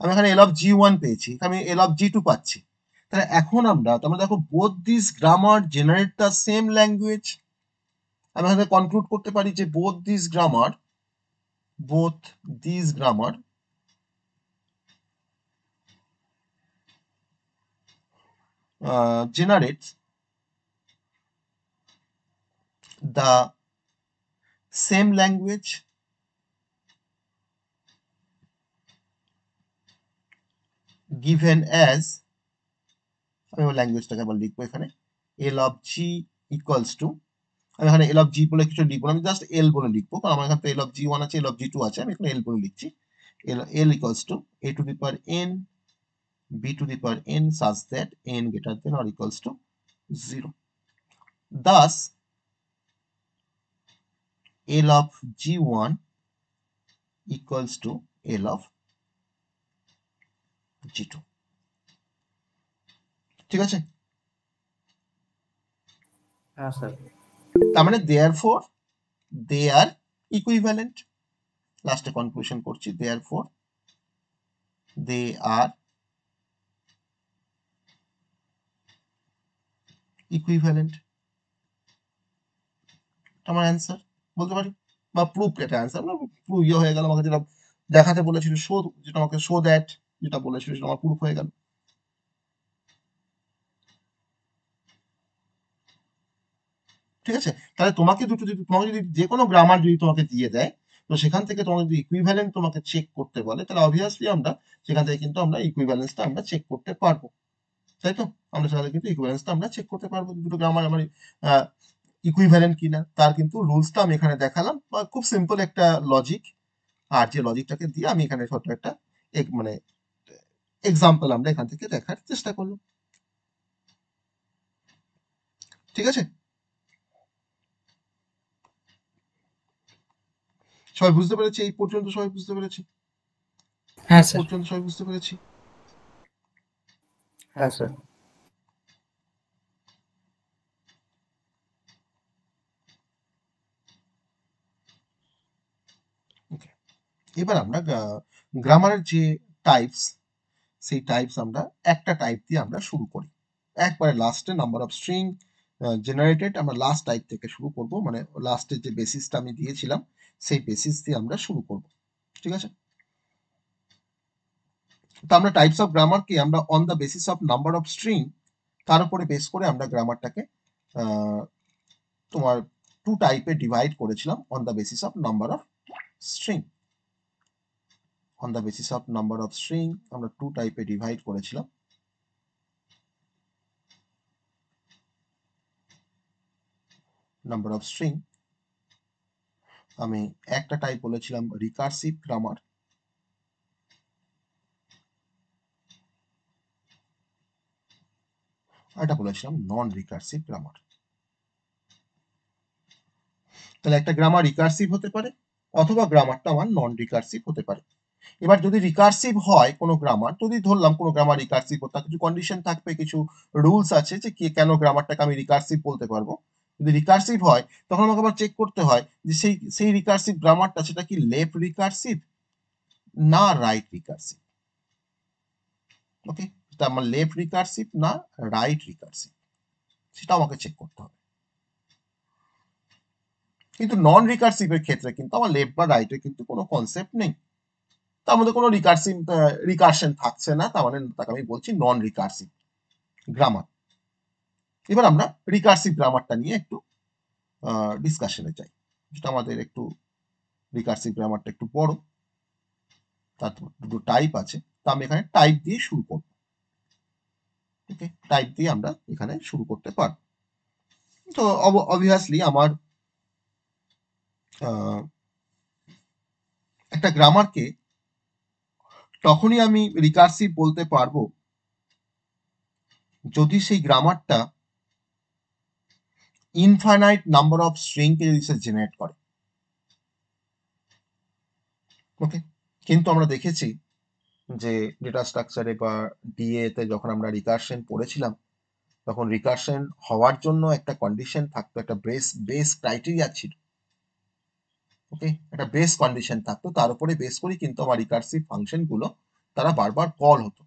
আমি এখানে L of G1 পেয়েছি, আমি L of G2 পাচ্ছি। তাহলে এখন আমরা তার দেখো both this grammar generate the same language. আমি এখানে কনক্লুড করতে পারি যে both this grammar generates the same language given as, আমি ল্যাঙ্গুয়েজটাকে আবার লিখবো এখানে L of G equals to, আমি এখানে L of G বলে কিছু লিখবো না, আমি জাস্ট L বলে লিখবো, কারণ আমার এখানে L of G1 আছে L of G2 আছে, আমি এখানে L বলে লিখছি। L equals to A to the power n B to the power n such that n greater than or equals to 0. Thus L of G1 equals to L of G2, ঠিক আছে? হ্যাঁ sir. তার মানে therefore they are equivalent, লাস্টে conclusion করছি therefore they are equivalent, আমার answer বলতে পারি, বা প্রুফ, এটা অ্যান্সার না, প্রুফ ইয়ে হয়ে গেল, আমাকে যেটা দেখাতে বলেছিল শো, যেটা আমাকে শো দ্যাট যেটা বলেছিল সেটা আমার প্রুফ হয়ে গেল। ঠিক আছে, তাহলে তোমাকে যদি যে কোনো গ্রামার যদি তোমাকে দিয়ে দেয়, তো সেখান থেকে তোমাকে যদি ইকুইভ্যালেন্ট তোমাকে চেক করতে বলে, তাহলে অবভিয়াসলি আমরা সেখান থেকে কিন্তু আমরা ইকুইভ্যালেন্সটা আমরা চেক করতে পারবো, তাই তো? আমরা সেখানে কিন্তু ইকুইভ্যালেন্সটা আমরা চেক করতে পারবো, দুটো গ্রামার আমার ইকুইভ্যালেন্ট কিনা, তার কিন্তু রুলসটা আমি এখানে দেখালাম, বা খুব সিম্পল একটা লজিক। আর যে লজিকটাকে দিয়ে আমি এখানে ছোট একটা মানে এক্সাম্পল আমরা এখান থেকে দেখার চেষ্টা করলাম, ঠিক আছে? সবাই বুঝতে পেরেছি? এই পর্যন্ত সবাই বুঝতে পেরেছি? হ্যাঁ স্যার। পর্যন্ত সবাই বুঝতে পেরেছি? হ্যাঁ স্যার। ওকে, এবার আমরা গ্রামারের যে টাইপস, সেই টাইপস আমরা একটা টাইপ দিয়ে আমরা শুরু করি। একবারে লাস্টে নাম্বার অফ স্ট্রিং জেনারেটেড আমরা লাস্ট টাইপ থেকে শুরু করব, মানে লাস্টের যে বেসিসটা আমি দিয়েছিলাম সেই বেসিস দিয়ে আমরা শুরু করব, ঠিক আছে? তো আমরা টাইপস অফ গ্রামারকে আমরা on the basis of number of string, তার উপরে বেস করে আমরা গ্রামারটাকে তোমার টু টাইপে ডিভাইড করেছিলাম on the basis of number of string. On the basis of number of string আমরা টু টাইপে ডিভাইড করেছিলাম। নাম্বার অফ স্ট্রিং আমি একটা টাইপ বলেছিলাম রিকার্সিভ গ্রামার, আর এটা বলেছিলাম নন রিকার্সিভ গ্রামার। তাহলে একটা গ্রামার রিকার্সিভ হতে পারে অথবা গ্রামারটা আমার নন রিকার্সিভ হতে পারে। এবার যদি রিকার্সিভ হয় কোনো গ্রামার, যদি ধরলাম কোনো গ্রামার রিকার্সিভ হতে, কিছু কন্ডিশন থাকবে, কিছু রুলস আছে যে কেন গ্রামারটাকে আমি রিকার্সিভ বলতে পারবো। যদি রিকার্সিভ হয় তখন আমাকে আবার চেক করতে হয় যে সেই রিকার্সিভ গ্রামারটা সেটা কি লেফট রিকার্সিভ না রাইট রিকার্সিভ। ওকে, এটা আমার লেফট রিকার্সিভ না রাইট রিকার্সিভ, সেটা আমাকে চেক করতে হবে। কিন্তু নন রিকার্সিভের ক্ষেত্রে কিন্তু আমার লেফট বা রাইটের কিন্তু কোনো কনসেপ্ট নেই, তার মধ্যে কোনো রিকার্শন থাকছে না, তার মানে তাকে আমি বলছি নন রিকার্সিভ গ্রামার। এবার আমরা রিকার্সিভ গ্রামারটা নিয়ে একটু ডিসকাশনে যাই, যেটা আমাদের একটু রিকার্সিভ গ্রামারটা একটু বড়, তার দুটো টাইপ আছে, তা আমি এখানে টাইপ দিয়ে শুরু করব। ওকে, টাইপ দিয়ে আমরা এখানে শুরু করতে পারব। তো অবভিয়াসলি আমার একটা গ্রামারকে তখনই আমি রিকার্সিভ বলতে পারবো যদি সেই গ্রামারটা ইনফাইনাইট নাম্বার অফ স্ট্রিংকে যদি সে জেনারেট করে। ওকে, কিন্তু আমরা দেখেছি যে ডেটা স্ট্রাকচারে বা ডিএ তে যখন আমরা রিকার্শন পড়েছিলাম, তখন রিকার্শন হওয়ার জন্য একটা কন্ডিশন থাকতো, একটা বেস ক্রাইটেরিয়া ছিল। ওকে, একটা বেস কন্ডিশন থাকতো, তার উপরে বেস করে কিন্তু আমার রিকার্সিভ ফাংশন গুলো তারা বারবার কল হতো।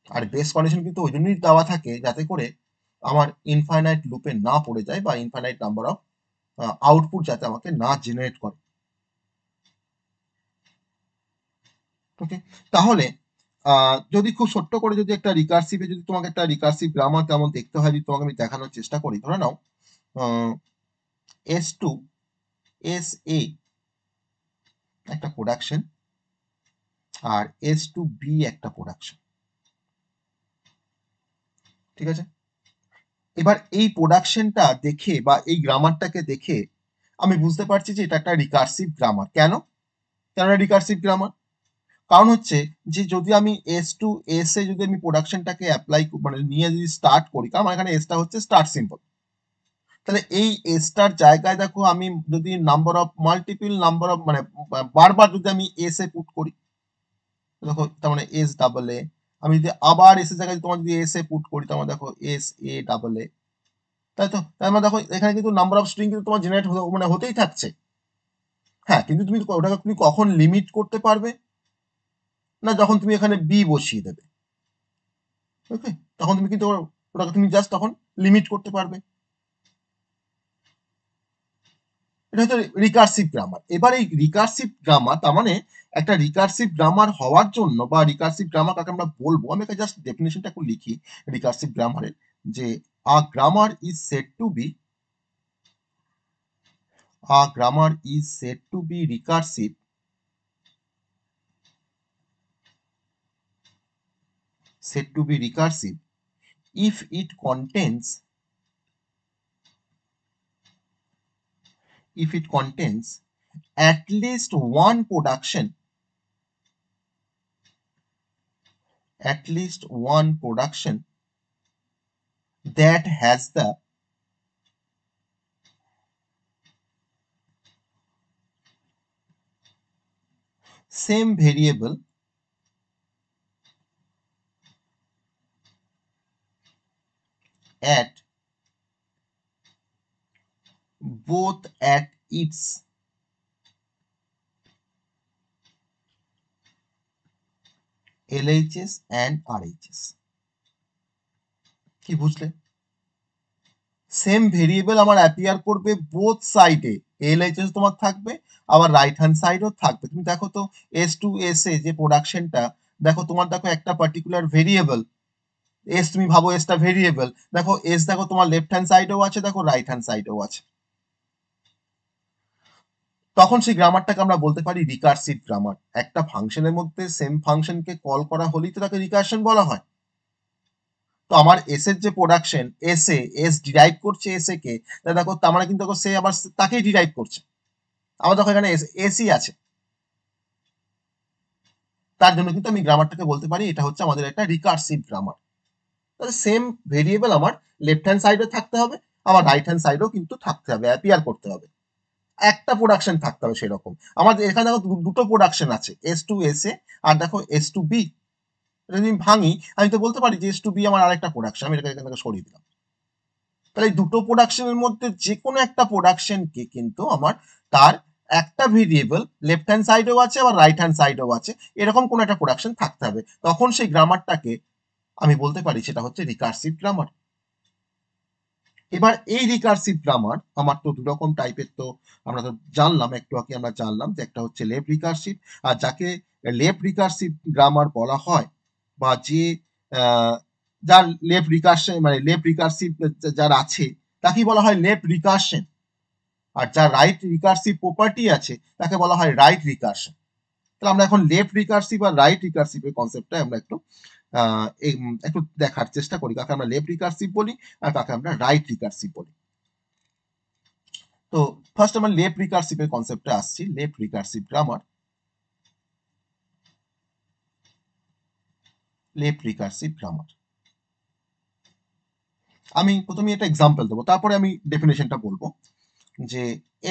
আর বেস কন্ডিশন কিন্তু ওই জন্যই দেওয়া থাকে যাতে করে আমার ইনফাইনাইট লুপে না পড়ে যায়, বা ইনফাইনাইট নাম্বার অফ আউটপুট যাতে আমাকে না জেনারেট করে। ওকে, তাহলে যদি খুব ছোট্ট করে যদি একটা রিকার্সিভে যদি তোমাকে একটা রিকার্সিভ গ্রামার কেমন দেখতে হয় যদি তোমাকে আমি দেখানোর চেষ্টা করি, ধরে নাও S2 SA একটা প্রোডাকশন আর S2B একটা প্রোডাকশন, ঠিক আছে? এবার এই প্রোডাকশনটা দেখে বা এই গ্রামারটাকে দেখে আমি বুঝতে পারছি যে এটা একটা রিকার্সিভ গ্রামার। কেন রিকার্সিভ গ্রামার? কারণ হচ্ছে যে যদি আমি S2S এ যদি আমি প্রোডাকশনটাকে অ্যাপ্লাই মানে নিয়ে যদি স্টার্ট করি, কারণ এখানে এসটা হচ্ছে স্টার্ট সিম্বল, তাহলে এই এসটার জায়গায় দেখো আমি যদি number of multiple number of মানে বারবার যদি আমি এস এ পুট করি, দেখো তার মানে এস ডাবল এ, আমি যদি আবার এস এর জায়গায় তোমার যদি এস এ পুট করি, তার দেখো এস এ ডাবল এ, তাই তো? তার মানে দেখো এখানে কিন্তু নাম্বার অফ স্ট্রিং কিন্তু তোমার জেনারেট মানে হতেই থাকছে। হ্যাঁ, কিন্তু তুমি ওটাকে তুমি কখন লিমিট করতে পারবে না, যখন তুমি এখানে বি বসিয়ে দেবে। ওকে, তখন তুমি কিন্তু ওটাকে তুমি জাস্ট তখন লিমিট করতে পারবে। এটা হচ্ছে রিকার্সিভ গ্রামার। এবার এই রিকার্সিভ গ্রামার তার মানে একটা রিকার্সিভ গ্রামার হওয়ার জন্য বা রিকার্সিভ গ্রামার কাকে আমরা বলবো, আমি একটা জাস্ট ডেফিনেশনটা একটু লিখি রিকার্সিভ গ্রামারের, যে a grammar is said to be a grammar is said to be recursive if it contains at least one production that has the same variable at both at its LHS and RHS. কি বুঝলে? Same variable আমার appear করবে both সাইডে, LHS তোমার থাকবে আবার right hand সাইডও থাকবে। তুমি দেখো তো S2S এ যে প্রোডাকশনটা, দেখো তোমার দেখো একটা পার্টিকুলার ভেরিয়েবল এস, তুমি ভাবো এসটা ভেরিয়েবল, দেখো এস দেখো তোমার লেফট হ্যান্ড সাইডেও আছে, দেখো রাইট হ্যান্ড সাইডেও আছে। তখন সেই গ্রামারটাকে আমরা বলতে পারি রিকার্সিভ গ্রামার। একটা ফাংশনের মধ্যে সেম ফাংশনকে কল করা হলেই তো তাকে রিকার্শন বলা হয়। তো আমার এস এর যে প্রোডাকশন, এস ডিরাইভ করছে এস এ কে, দেখো তার মানে কিন্তু সে আবার তাকেই ডিরাইভ করছে। আমার দেখো এখানে এসই আছে, তার জন্য কিন্তু আমি গ্রামারটাকে বলতে পারি এটা হচ্ছে আমাদের একটা রিকার্সিভ গ্রামার। তাহলে সেম ভেরিয়েবল আমার লেফট হ্যান্ড সাইডে থাকতে হবে, আমার রাইট হ্যান্ড সাইডেও কিন্তু থাকতে হবে, অ্যাপিয়ার করতে হবে, একটা প্রোডাকশন থাকতে হবে সেরকম। আমার এখানে দেখো দুটো প্রোডাকশন আছে, S2S এ আর দেখো S2B। যদি আমি ভাঙি আমি তো বলতে পারি যে S2B আমার আরেকটা প্রোডাকশন, আমি এখান থেকে সরিয়ে দিলাম। তাহলে এই দুটো প্রোডাকশনের মধ্যে যে কোনো একটা প্রোডাকশনকে কিন্তু আমার তার একটা ভেরিয়েবল লেফট হ্যান্ড সাইডেও আছে আবার রাইট হ্যান্ড সাইডেও আছে, এরকম কোন একটা প্রোডাকশন থাকতে হবে। তখন সেই গ্রামারটাকে আমি বলতে পারি সেটা হচ্ছে রিকার্সিভ গ্রামার। এবার এই রিকার্সিভ গ্রামার আমার তো দু রকম টাইপের, তো আমরা তো জানলাম একটু আগে, আমরা জানলাম যে একটা হচ্ছে লেফট রিকার্সিভ, আর যাকে লেফট রিকার্সিভ গ্রামার বলা হয় বা যে যার লেফট রিকার্শন মানে লেফট রিকার্সিভ যার আছে তাকেই বলা হয় লেফট রিকার্শন, আর যার রাইট রিকার্সিভ প্রপার্টি আছে তাকে বলা হয় রাইট রিকার্শন। তাহলে আমরা এখন লেফট রিকার্সিভ আর রাইট রিকার্সিভ এর কনসেপ্টটা আমরা একটু দেখার চেষ্টা করি, কাকে আমরা লেফট রিকার্সিভ বলি আর কাকে আমরা রাইট রিকার্সিভ বলি। তো ফার্স্ট আমরা লেফট রিকার্সিভ এর কনসেপ্টে আসছি। লেফট রিকার্সিভ গ্রামার, আমি প্রথমে একটা এক্সাম্পল দেবো, তারপরে আমি ডেফিনেশনটা বলবো যে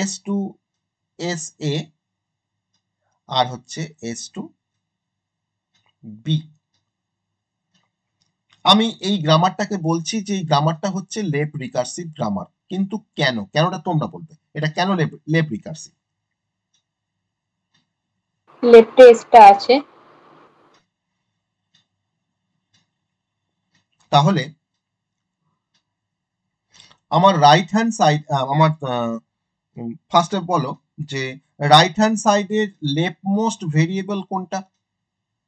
S2SA আর হচ্ছে S2B। আমি এই গ্রামারটাকে বলছি যে এই গ্রামারটা হচ্ছে লেফট রিকার্সিভ গ্রামার, কিন্তু কেনটা তোমরা বলবে, এটা কেন লেফট রিকার্সিভ? লেফটে এসটা আছে। তাহলে আমার রাইট হ্যান্ড সাইড, আমার ফার্স্টে বলো যে রাইট হ্যান্ড সাইডের লেফট মোস্ট ভেরিয়েবল কোনটা?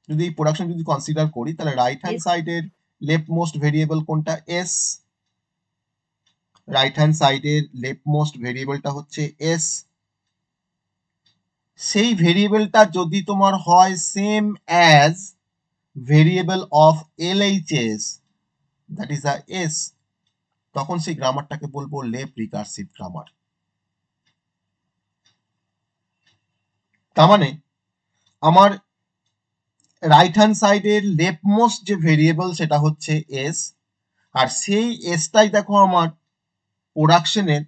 যদি এই প্রোডাকশন যদি কনসিডার করি তাহলে রাইট হ্যান্ড সাইডের লেফট মোস্ট ভেরিয়েবল কোনটা? এস। রাইট হ্যান্ড সাইডের লেফট মোস্ট ভেরিয়েবলটা হচ্ছে এস। সেই ভেরিয়েবলটা যদি তোমার হয় same as variable of LHS, that is a S, তখন সেই গ্রামারটাকে বলবো লেফট রিকার্সিভ গ্রামার। তার মানে আমার রাইট হ্যান্ড সাইডের লেফট মোস্ট যে ভেরিয়েবল সেটা হচ্ছে এস, আর সেই এসটাই দেখো আমার প্রোডাকশনের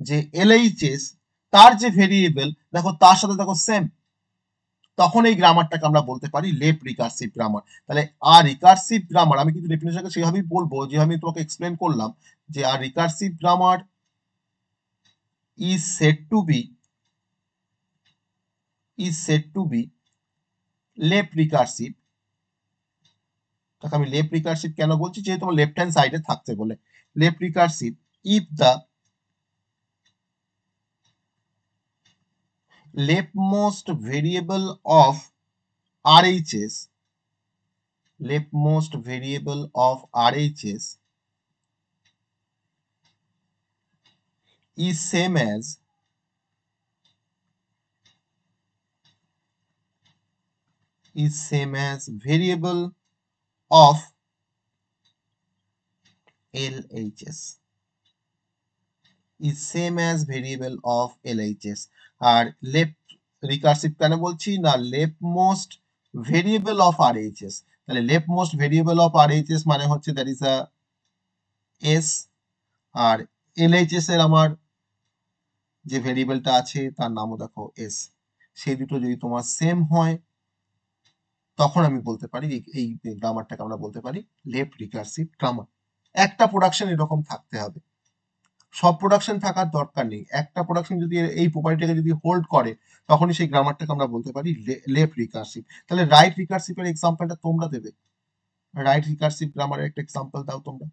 যে LHS তার যে ভেরিয়েবল দেখো তার সাথে দেখো সেম, তখন এই গ্রামারটাকে আমরা বলতে পারি লেফট রিকার্সিভ গ্রামার। তাহলে আর রিকার্সিভ গ্রামার আমি কিন্তু ডেফিনেশনকে সেভাবেই বলবো যেভাবে আমি তোমাকে এক্সপ্লেন করলাম, যে আর recursive grammar is said to be left recursive. তাকে আমি লেফট রিকার্সিভ কেন বলছি, যেহেতু আমার লেফট হ্যান্ড সাইডে থাকছে বলে left recursive if the leftmost variable of RHS is same as is same as variable of LHS is same as variable of LHS আর left recursive কেন বলছি না leftmost variable of RHS তাহলে leftmost variable of RHS মানে হচ্ছে that is a S R LHS এর আমার যে ভেরিয়েবলটা আছে তার নামও দেখো S সেই দুটো যদি তোমার সেম হয় তখন আমি বলতে পারি এই গ্রামারটাকে আমরা বলতে পারি লেফট রিকার্সিভ গ্রামার একটা প্রোডাকশন এরকম থাকতে হবে সব প্রোডাকশন থাকার দরকার নেই একটা প্রোডাকশন যদি এই প্রপার্টিটাকে যদি হোল্ড করে তখনই সেই গ্রামারটাকে আমরা বলতে পারি লেফট রিকার্সিভ তাহলে রাইট রিকার্সিভের এক্সাম্পলটা তোমরা দেবে রাইট রিকার্সিভ গ্রামারের একটা এক্সাম্পল দাও তোমরা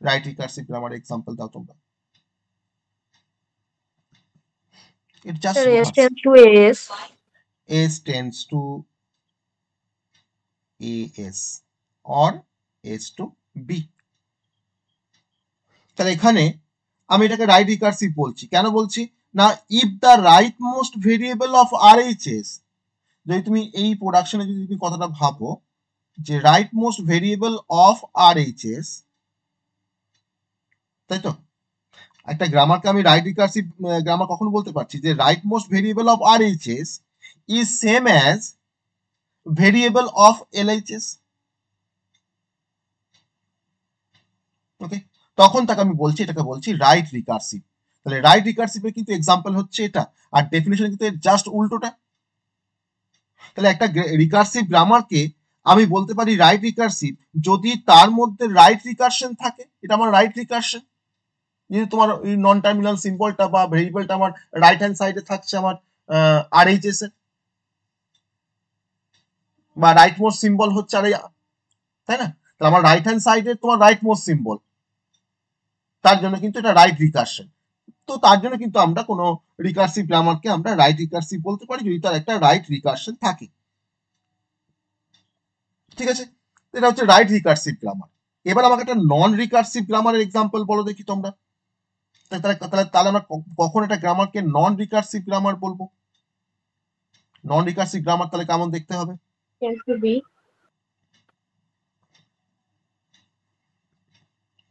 রাইট রিকার্সিভ গ্রামারের এক্সাম্পল দাও তোমরা it just Sir, S reverse tends to AS. S tends to AS or S to B তাহলে এখানে আমি এটাকে রাইট রিকার্সিভ বলছি কেন বলছি না if the right most variable of RHS যদি তুমি এই প্রোডাকশনে যদি তুমি কথাটা ভাবো যে right most variable of RHS তাই তো একটা গ্রামারকে আমি রাইট রিকার্সিভ গ্রামার কখন বলতে পারছি যে right most variable of RHS is same as variable of LHS ওকে তখন তাকে আমি বলছি এটাকে বলছি রাইট রিকার্সিভ তাহলে রাইট রিকার্সিভের কিন্তু এক্সাম্পল হচ্ছে এটা আর ডেফিনিশন কিন্তু জাস্ট উল্টোটা তাহলে একটা রিকার্সিভ গ্রামারকে আমি বলতে পারি রাইট রিকার্সিভ যদি তার মধ্যে রাইট রিকার্শন থাকে এটা আমার রাইট রিকার্শন যদি তোমার নন টার্মিনাল সিম্বলটা বা ভেরিয়েবলটা আমার রাইট হ্যান্ড সাইডে থাকছে আমার RHS এর বা রাইট মোস্ট সিম্বল হচ্ছে আর তাই না তাহলে আমার রাইট হ্যান্ড সাইডে তোমার রাইট মোস্ট সিম্বল তার জন্য কিন্তু এটা রাইট রিকার্শন তো তার জন্য কিন্তু আমরা কোনো রিকার্সিভ গ্রামারকে আমরা রাইট রিকার্সিভ বলতে পারি যদি তার একটা রাইট রিকার্শন থাকে ঠিক আছে এটা হচ্ছে রাইট রিকার্সিভ গ্রামার এবার আমাকে একটা নন রিকার্সিভ গ্রামারের এক্সাম্পল বলো দেখি তোমরা তাহলে আমরা কখন একটা গ্রামারকে নন রিকার্সিভ গ্রামার বলবো নন রিকার্সিভ গ্রামার তাহলে কেমন দেখতে হবে Tends to B.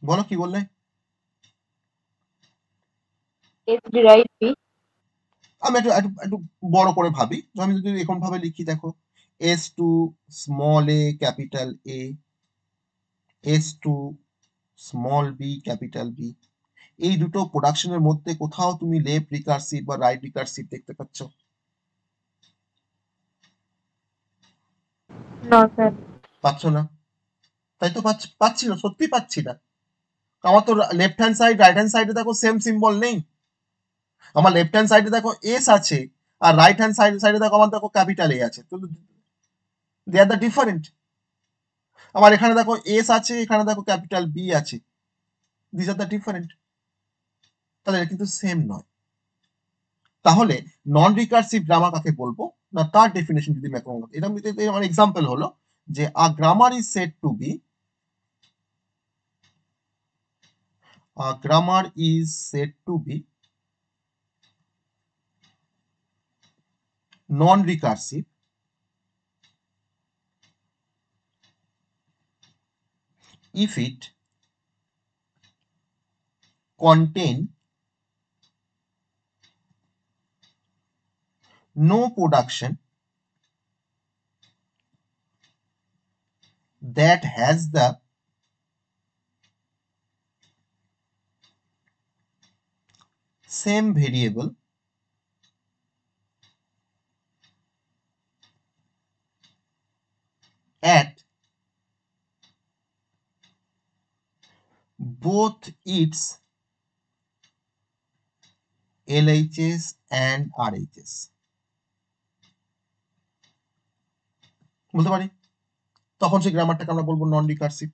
বলো কি বললে S derive B. আমি একটু একটু একটু বড় করে ভাবি আমি যদি এরকম ভাবে লিখি দেখো S to small a capital A S to small b capital B এই দুটো প্রোডাকশনের মধ্যে কোথাও তুমি লেফট রিকার্সিভ বা রাইট রিকার্সিভ দেখতে পাচ্ছ No, sir. পাচ্ছ না তাই তো পাচ্ছি না সত্যি পাচ্ছি না আমার তো left hand side right hand সাইডে দেখো সেম সিম্বল নেই আমার লেফট হ্যান্ড সাইডে দেখো S আছে আর রাইট হ্যান্ড সাইডে দেখো আমার দেখো ক্যাপিটাল A আছে তো দে আর দ্য ডিফারেন্ট আমার এখানে দেখো S আছে এখানে দেখো ক্যাপিটাল B আছে দিস আর দ্য ডিফারেন্ট তাহলে এটা কিন্তু সেম নয় তাহলে নন রিকার্সিভ গ্রামার কাকে বলবো না তার ডেফিনেশন যদি এটা আমার এক্সাম্পল হলো যে a grammar is said to be a grammar is said to be non-recursive if it contain no production that has the same variable at both its LHS and RHS বলতে পারি তখন সেই গ্রামারটাকে আমরা বলবো নন রিকার্সিভ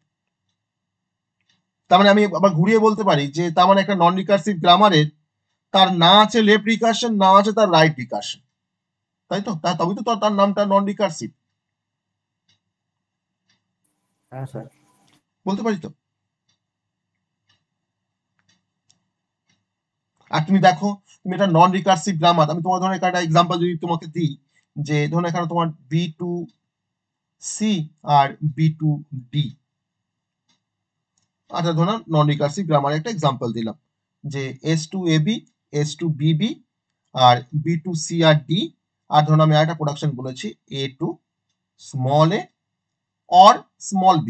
তার মানে আমি আবার ঘুরিয়ে বলতে পারি যে তার মানে একটা নন রিকার্সিভ গ্রামারের তার না আছে লেফট রিকার্শন না আছে তার রাইট রিকার্শন তাই তো তবেই তো তার নামটা নন রিকার্সিভ হ্যাঁ স্যার বলতে পারি তো আর তুমি দেখো তুমি এটা নন রিকার্সিভ গ্রামার আমি তোমার ধরনের একটা এক্সাম্পল যদি তোমাকে দিই যে ধরুন এখানে তোমার B2C আর B2D, আচ্ছা ধরুন নন রিকার্সিভ গ্রামার একটা এক্সাম্পল দিলাম যে S2AB S2BB আর B2C আর D, আর ধরুন আমি একটা প্রোডাকশন বলেছি A2 small a or small b,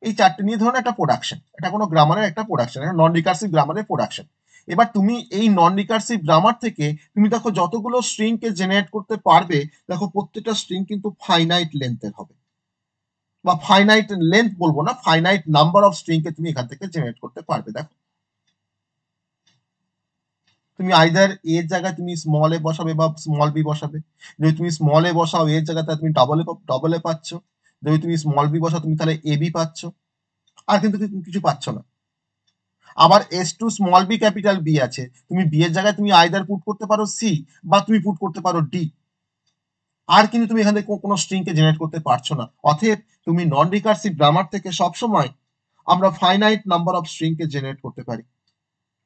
এই চারটে নিয়ে ধরুন একটা প্রোডাকশন, এটা কোনো গ্রামারের একটা প্রোডাকশন, একটা নন রিকার্সিভ গ্রামারের প্রোডাকশন। এবার তুমি এই নন রিকার্সিভ গ্রামার থেকে তুমি দেখো যতগুলো স্ট্রিংকে জেনারেট করতে পারবে, দেখো প্রত্যেকটা স্ট্রিং কিন্তু ফাইনাইট লেন্থের হবে, বা ফাইনাইট লেন্থ বলবো না, ফাইনাইট নাম্বার অফ স্ট্রিংকে তুমি এখান থেকে জেনারেট করতে পারবে। দেখো তুমি আইদার এর জায়গায় তুমি স্মল এ বসাবে বা স্মল বি বসাবে, যদি তুমি স্মল এ বসাও এর জায়গায় তাহলে তুমি ডবল এ পাচ্ছ, যদি তুমি স্মল বি বসাও তুমি তাহলে এ বি পাচ্ছ, আর কিন্তু কিছু পাচ্ছ না। আবার S2 small B capital B আছে, তুমি বি এর জায়গায় তুমি আইদার পুট করতে পারো সি বা তুমি পুট করতে পারো ডি, আর কিন্তু তুমি এখান থেকে কোনো স্ট্রিংকে জেনারেট করতে পারছো না। অতএব তুমি নন রিকার্সিভ গ্রামার থেকে সবসময় আমরা ফাইনাইট নাম্বার অফ স্ট্রিংকে জেনারেট করতে পারি,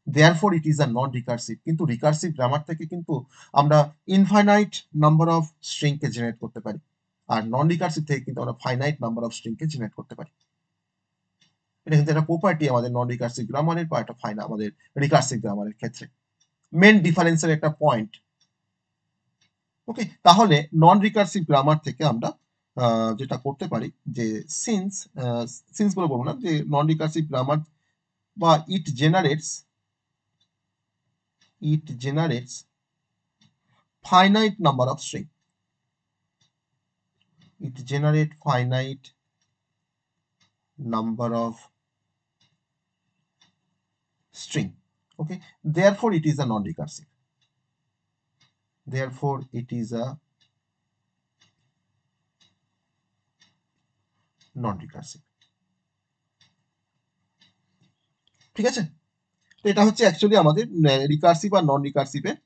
therefore it is a non recursive. কিন্তু রিকার্সিভ গ্রামার থেকে কিন্তু আমরা ইনফাইনাইট নাম্বার অফ স্ট্রিংকে জেনারেট করতে পারি, আর নন রিকার্সিভ থেকে কিন্তু আমরা ফাইনাইট নাম্বার অফ স্ট্রিংকে জেনারেট করতে পারি। এটা কিন্তু একটা প্রপার্টি আমাদের নন রিকার্সিভ গ্রামারের বা একটা আমাদের রিকার্সিভ গ্রামারের ক্ষেত্রে মেন ডিফারেন্সের একটা পয়েন্ট। ওকে, তাহলে নন রিকার্সিভ গ্রামার থেকে আমরা যেটা করতে পারি যে সিন্স বলে বলবো না, যে নন রিকার্সিভ গ্রামার বা it generates finite number of string. It generate finite number of string. Okay, therefore it is a non-recursive. Therefore it is a non-recursive. ঠিক আছে, তো এটা হচ্ছে অ্যাকচুয়ালি আমাদের রিকার্সিভ আর নন রিকার্সিভের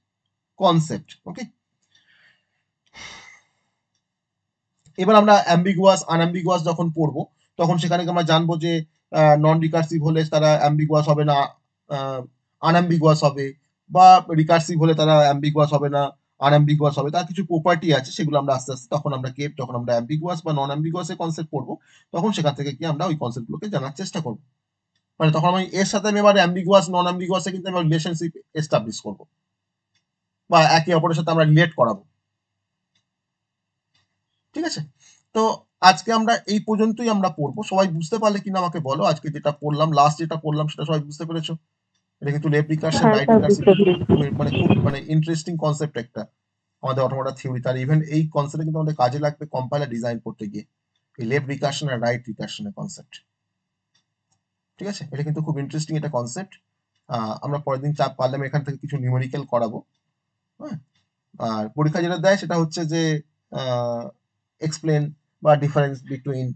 কনসেপ্ট। ওকে, এবার আমরা অ্যাম্বিগুয়াস আনঅ্যাম্বিগুয়াস যখন পড়বো তখন সেখানে আমরা জানবো যে নন রিকার্সিভ হলে তারা অ্যাম্বিগুয়াস হবে না, আনঅ্যাম্বিগুয়াস হবে, বা রিকার্সিভ হলে তারা অ্যাম্বিগুয়াস হবে না, আনঅ্যাম্বিগুয়াস হবে। তার কিছু প্রপার্টি আছে, সেগুলো আমরা আস্তে আস্তে তখন আমরা যখন আমরা অ্যাম্বিগুয়াস বা নন অ্যাম্বিগুয়াসের কনসেপ্ট পড়বো তখন সেখান থেকে কি আমরা ওই কনসেপ্টগুলোকে জানার চেষ্টা করবো। মানে তখন আমি এর সাথে আমি এবার অ্যাম্বিগুয়াস নন অ্যাম্বিগুয়াসে কিন্তু আমরা রিলেশনশিপ এস্টাবলিশ করবো বা একে অপরের সাথে আমরা রিলেট করাবো। ঠিক আছে, তো আজকে আমরা এই পর্যন্তই আমরা পড়বো। সবাই বুঝতে পারলে কিনা আমাকে বলো, আজকে যেটা পড়লাম, লাস্ট যেটা পড়লাম সেটা সবাই বুঝতে পেরেছো? এটা কিন্তু লেফট রিকার্সন হ্যাঁ রাইট স্যার, রিকার্সন, বুঝতে পেরেছি। মানে খুব ইন্টারেস্টিং কনসেপ্ট একটা আমাদের অটোমেটা থিওরিতে, আর ইভেন এই কনসেপ্ট কিন্তু আমাদের কাজে লাগবে কম্পাইলার ডিজাইন করতে গিয়ে, এই লেফট রিকার্সন আর রাইট রিকার্সনের কনসেপ্ট। ঠিক আছে, এটা কিন্তু খুব ইন্টারেস্টিং একটা কনসেপ্ট। আমরা পরের দিন চাপ পারলে এখান থেকে কিছু নিউমেরিক্যাল করাবো। হ্যাঁ, আর পরীক্ষা যেটা দেয় সেটা হচ্ছে যে এক্সপ্লেন বা difference between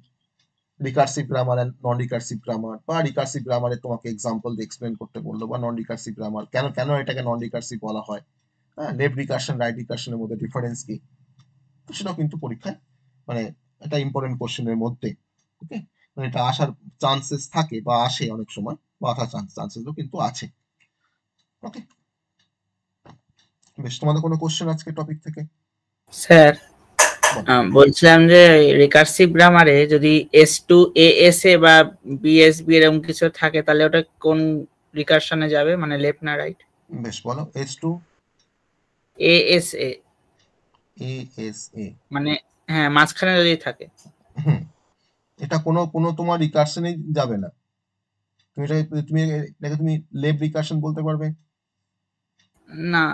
recursive grammar and non recursive grammar, বা রিকার্সিভ গ্রামারে তোমাকে এক্সাম্পল দিয়ে এক্সপ্লেন করতে বললো, বা নন রিকার্সিভ গ্রামার কেন কেন এটাকে নন রিকার্সিভ বলা হয়, হ্যাঁ, লেফট রিকার্সন রাইট রিকার্সনের মধ্যে ডিফারেন্স কি, তো সেটাও কিন্তু পরীক্ষায় মানে একটা ইম্পর্টেন্ট কোশ্চেনের মধ্যে। ওকে, মানে এটা আসার চান্সেস থাকে বা আসে অনেক সময়, বা আসার চান্সেসও কিন্তু আছে। ওকে, বেশ, তোমাদের কোনো কোশ্চেন আজকে টপিক থেকে? স্যার বলো। বলছিলাম যে রিকার্সিভ গ্রামারে যদি S2 ASA বা BSB এরকম কিছু থাকে তাহলে ওটা কোন রিকার্সনে যাবে, মানে লেফট না রাইট? বেশ, বলো। S2 ASA ASA, মানে হ্যাঁ মাঝখানে যদি থাকে। হুম, এটা কোনো তোমার রিকার্সনে যাবে না। এটাকে তুমি লেফট রিকার্সন বলতে পারবে না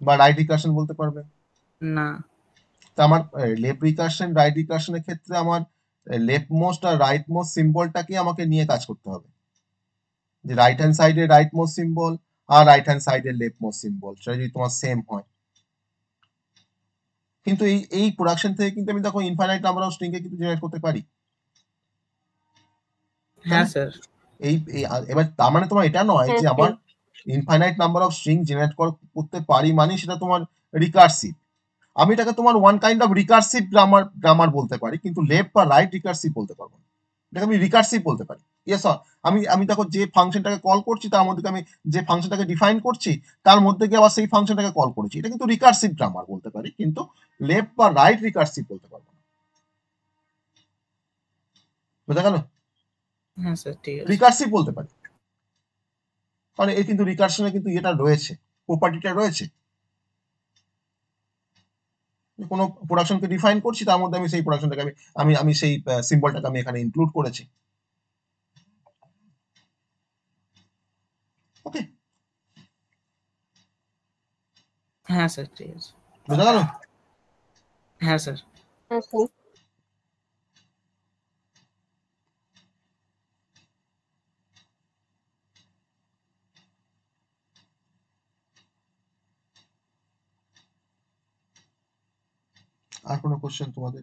বা রাইট রিকার্সন বলতে পারবে। না তো আমার লেফট রিকার্সন রাইট রিকার্সনের ক্ষেত্রে আমার লেফট মোস্ট আর রাইট মোস্ট সিম্বলটাকে আমাকে নিয়ে কাজ করতে হবে, যে রাইট হ্যান্ড সাইডে রাইট মোস্ট সিম্বল আর রাইট হ্যান্ড সাইডে লেফট মোস্ট সিম্বল সেটা যদি তোমার সেম হয়। কিন্তু এই প্রোডাকশন থেকে কিন্তু আমি দেখো ইনফাইনাইট নাম্বার অফ স্ট্রিং কে কিন্তু জেনারেট করতে পারি। হ্যাঁ স্যার। এবার তার মানে তোমার এটা নয় হ্যাঁ যে স্যার। আমার infinite number of string generate করতে পারি মানে সেটা তোমার রিকার্সিভ। আমি এটাকে তোমার one kind of recursive grammar বলতে পারি, কিন্তু লেফট বা রাইট রিকার্সিভ বলতে পারবো না, এটাকে আমি রিকার্সিভ বলতে পারি। ইয়েস আমি দেখো যে ফাংশনটাকে কল করছি তার মধ্যে আমি যে ফাংশনটাকে ডিফাইন করছি তার মধ্যে গিয়ে আবার সেই ফাংশনটাকে কল করেছি, এটা কিন্তু রিকার্সিভ গ্রামার বলতে পারি, কিন্তু লেফট বা রাইট রিকার্সিভ বলতে পারবো না। বোঝা গেল? হ্যাঁ স্যার ঠিক আছে। রিকার্সিভ বলতে পারি, কারণ এই কিন্তু রিকার্শনে কিন্তু এটা রয়েছে, প্রপার্টিটা রয়েছে। কোনো প্রোডাকশনকে ডিফাইন করছি তার মধ্যে আমি সেই প্রোডাকশনটাকে আমি সেই সিম্বলটাকে আমি এখানে ইনক্লুড করেছি। ওকে, হ্যাঁ স্যার ঠিক আছে। বোঝা গেল? হ্যাঁ স্যার। হ্যাঁ স্যার। আর কোনো কোশ্চেন তোমাদের?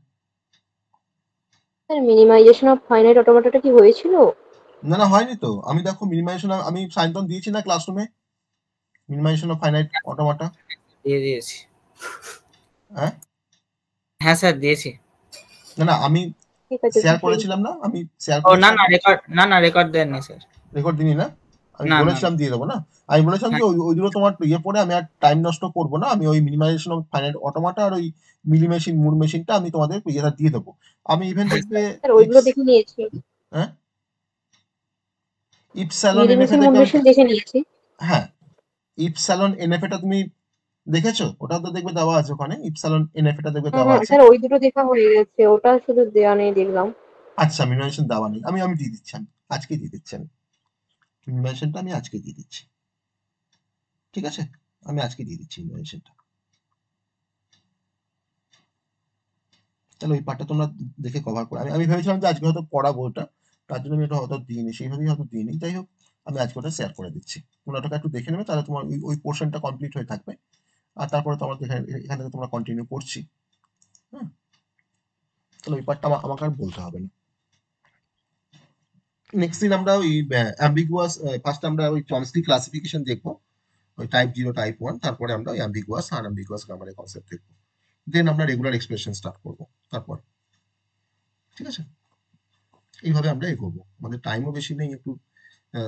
স্যার মিনিমাইজেশন অফ ফাইনাইট অটোমেটাটা কি হয়েছিল? না হয়নি তো। আমি দেখো মিনিমাইজেশন আমি সাইনটন দিয়েছি না ক্লাসরুমে, মিনিমাইজেশন অফ ফাইনাইট অটোমাটা। দিয়েছি। হ্যাঁ হ্যাঁ স্যার দিয়েছি। না আমি ঠিক আছে শেয়ার করেছিলাম না, আমি শেয়ার ও না রেকর্ড দেননি স্যার। রেকর্ড দিনি না, আমি না, বলেছিলাম দিয়ে দেবো না। আমি বলেছিলাম যে ওই দুটো তোমার ইয়ে পরে আমি আর টাইম নষ্ট করবো না, আমি ওই মিনিমাইজেশন অফ ফাইনাইট অটোমাটা আর ওই মিলি মেশিন মুর মেশিনটা আমি তোমাদের ইয়েটা দিয়ে দেবো। আমি ইভেন দেখবে স্যার ওইগুলো দেখে নিয়েছি। হ্যাঁ ইপসালন মিলি এনএফএ মেশিন মুন মেশিন দেখে নিয়েছি। হ্যাঁ ইপসালন এনএফএটা তুমি দেখেছো? ওটা তো দেখবে দেওয়া আছে ওখানে, ইপসালন এনএফএটা দেখবে দেওয়া হ্যাঁ আছে। স্যার ওই দুটো দেখা হয়ে গেছে, ওটা শুধু দেওয়া নেই দেখলাম। আচ্ছা মিনিমাইজেশন দেওয়া নেই, আমি দিয়ে দিচ্ছি, আমি আজকে দিয়ে দিচ্ছি, আমি মিনিমাইজেশনটা আমি আজকে দিয়ে দিচ্ছি, ঠিক আছে? আমি আজকে দিয়ে দিচ্ছি মিনিমাইজেশনটা। তাহলে ওই পার্টটা তোমরা দেখে কভার করো। আমি ভেবেছিলাম যে আজকে হয়তো পড়াবো ওটা, তার জন্য আমি এটা হয়তো দিইনি, সেইভাবেই হয়তো দিইনি। যাই হোক আমি আজকে ওটা শেয়ার করে দিচ্ছি, তোমরা ওটাকে একটু দেখে নেবে, তাহলে তোমার ওই পোর্শনটা কমপ্লিট হয়ে থাকবে। আর তারপরে তোমার এখান থেকে তোমরা কন্টিনিউ করছি। হ্যাঁ তাহলে ওই পার্টটা আমাকে আর বলতে হবে না। নেক্সট দিন আমরা ওই অ্যাম্বিগুয়াস, ফার্স্ট আমরা ওই চমস্কি ক্লাসিফিকেশন দেখবো, ওই টাইপ 0 টাইপ 1, তারপরে আমরা ওই অ্যাম্বিগুয়াস আর আনঅ্যাম্বিগুয়াস গ্রামারের কনসেপ্ট দেখবো, দেন আমরা রেগুলার এক্সপ্রেশন স্টার্ট করবো তারপর, ঠিক আছে? এইভাবে আমরা এগোবো, আমাদের টাইমও বেশি নেই, একটু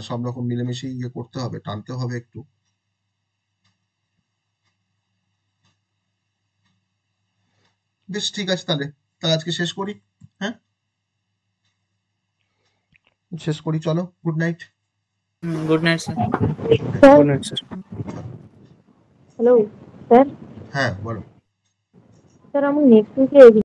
সব রকম মিলেমিশে ইয়ে করতে হবে, টানতে হবে একটু। বেশ ঠিক আছে, তাহলে আজকে শেষ করি। হ্যাঁ শেষ করি, চলো, good night. Good night sir. Sir good night sir. Hello sir. হ্যাঁ বলো। স্যার আমি নেক্সট উইকে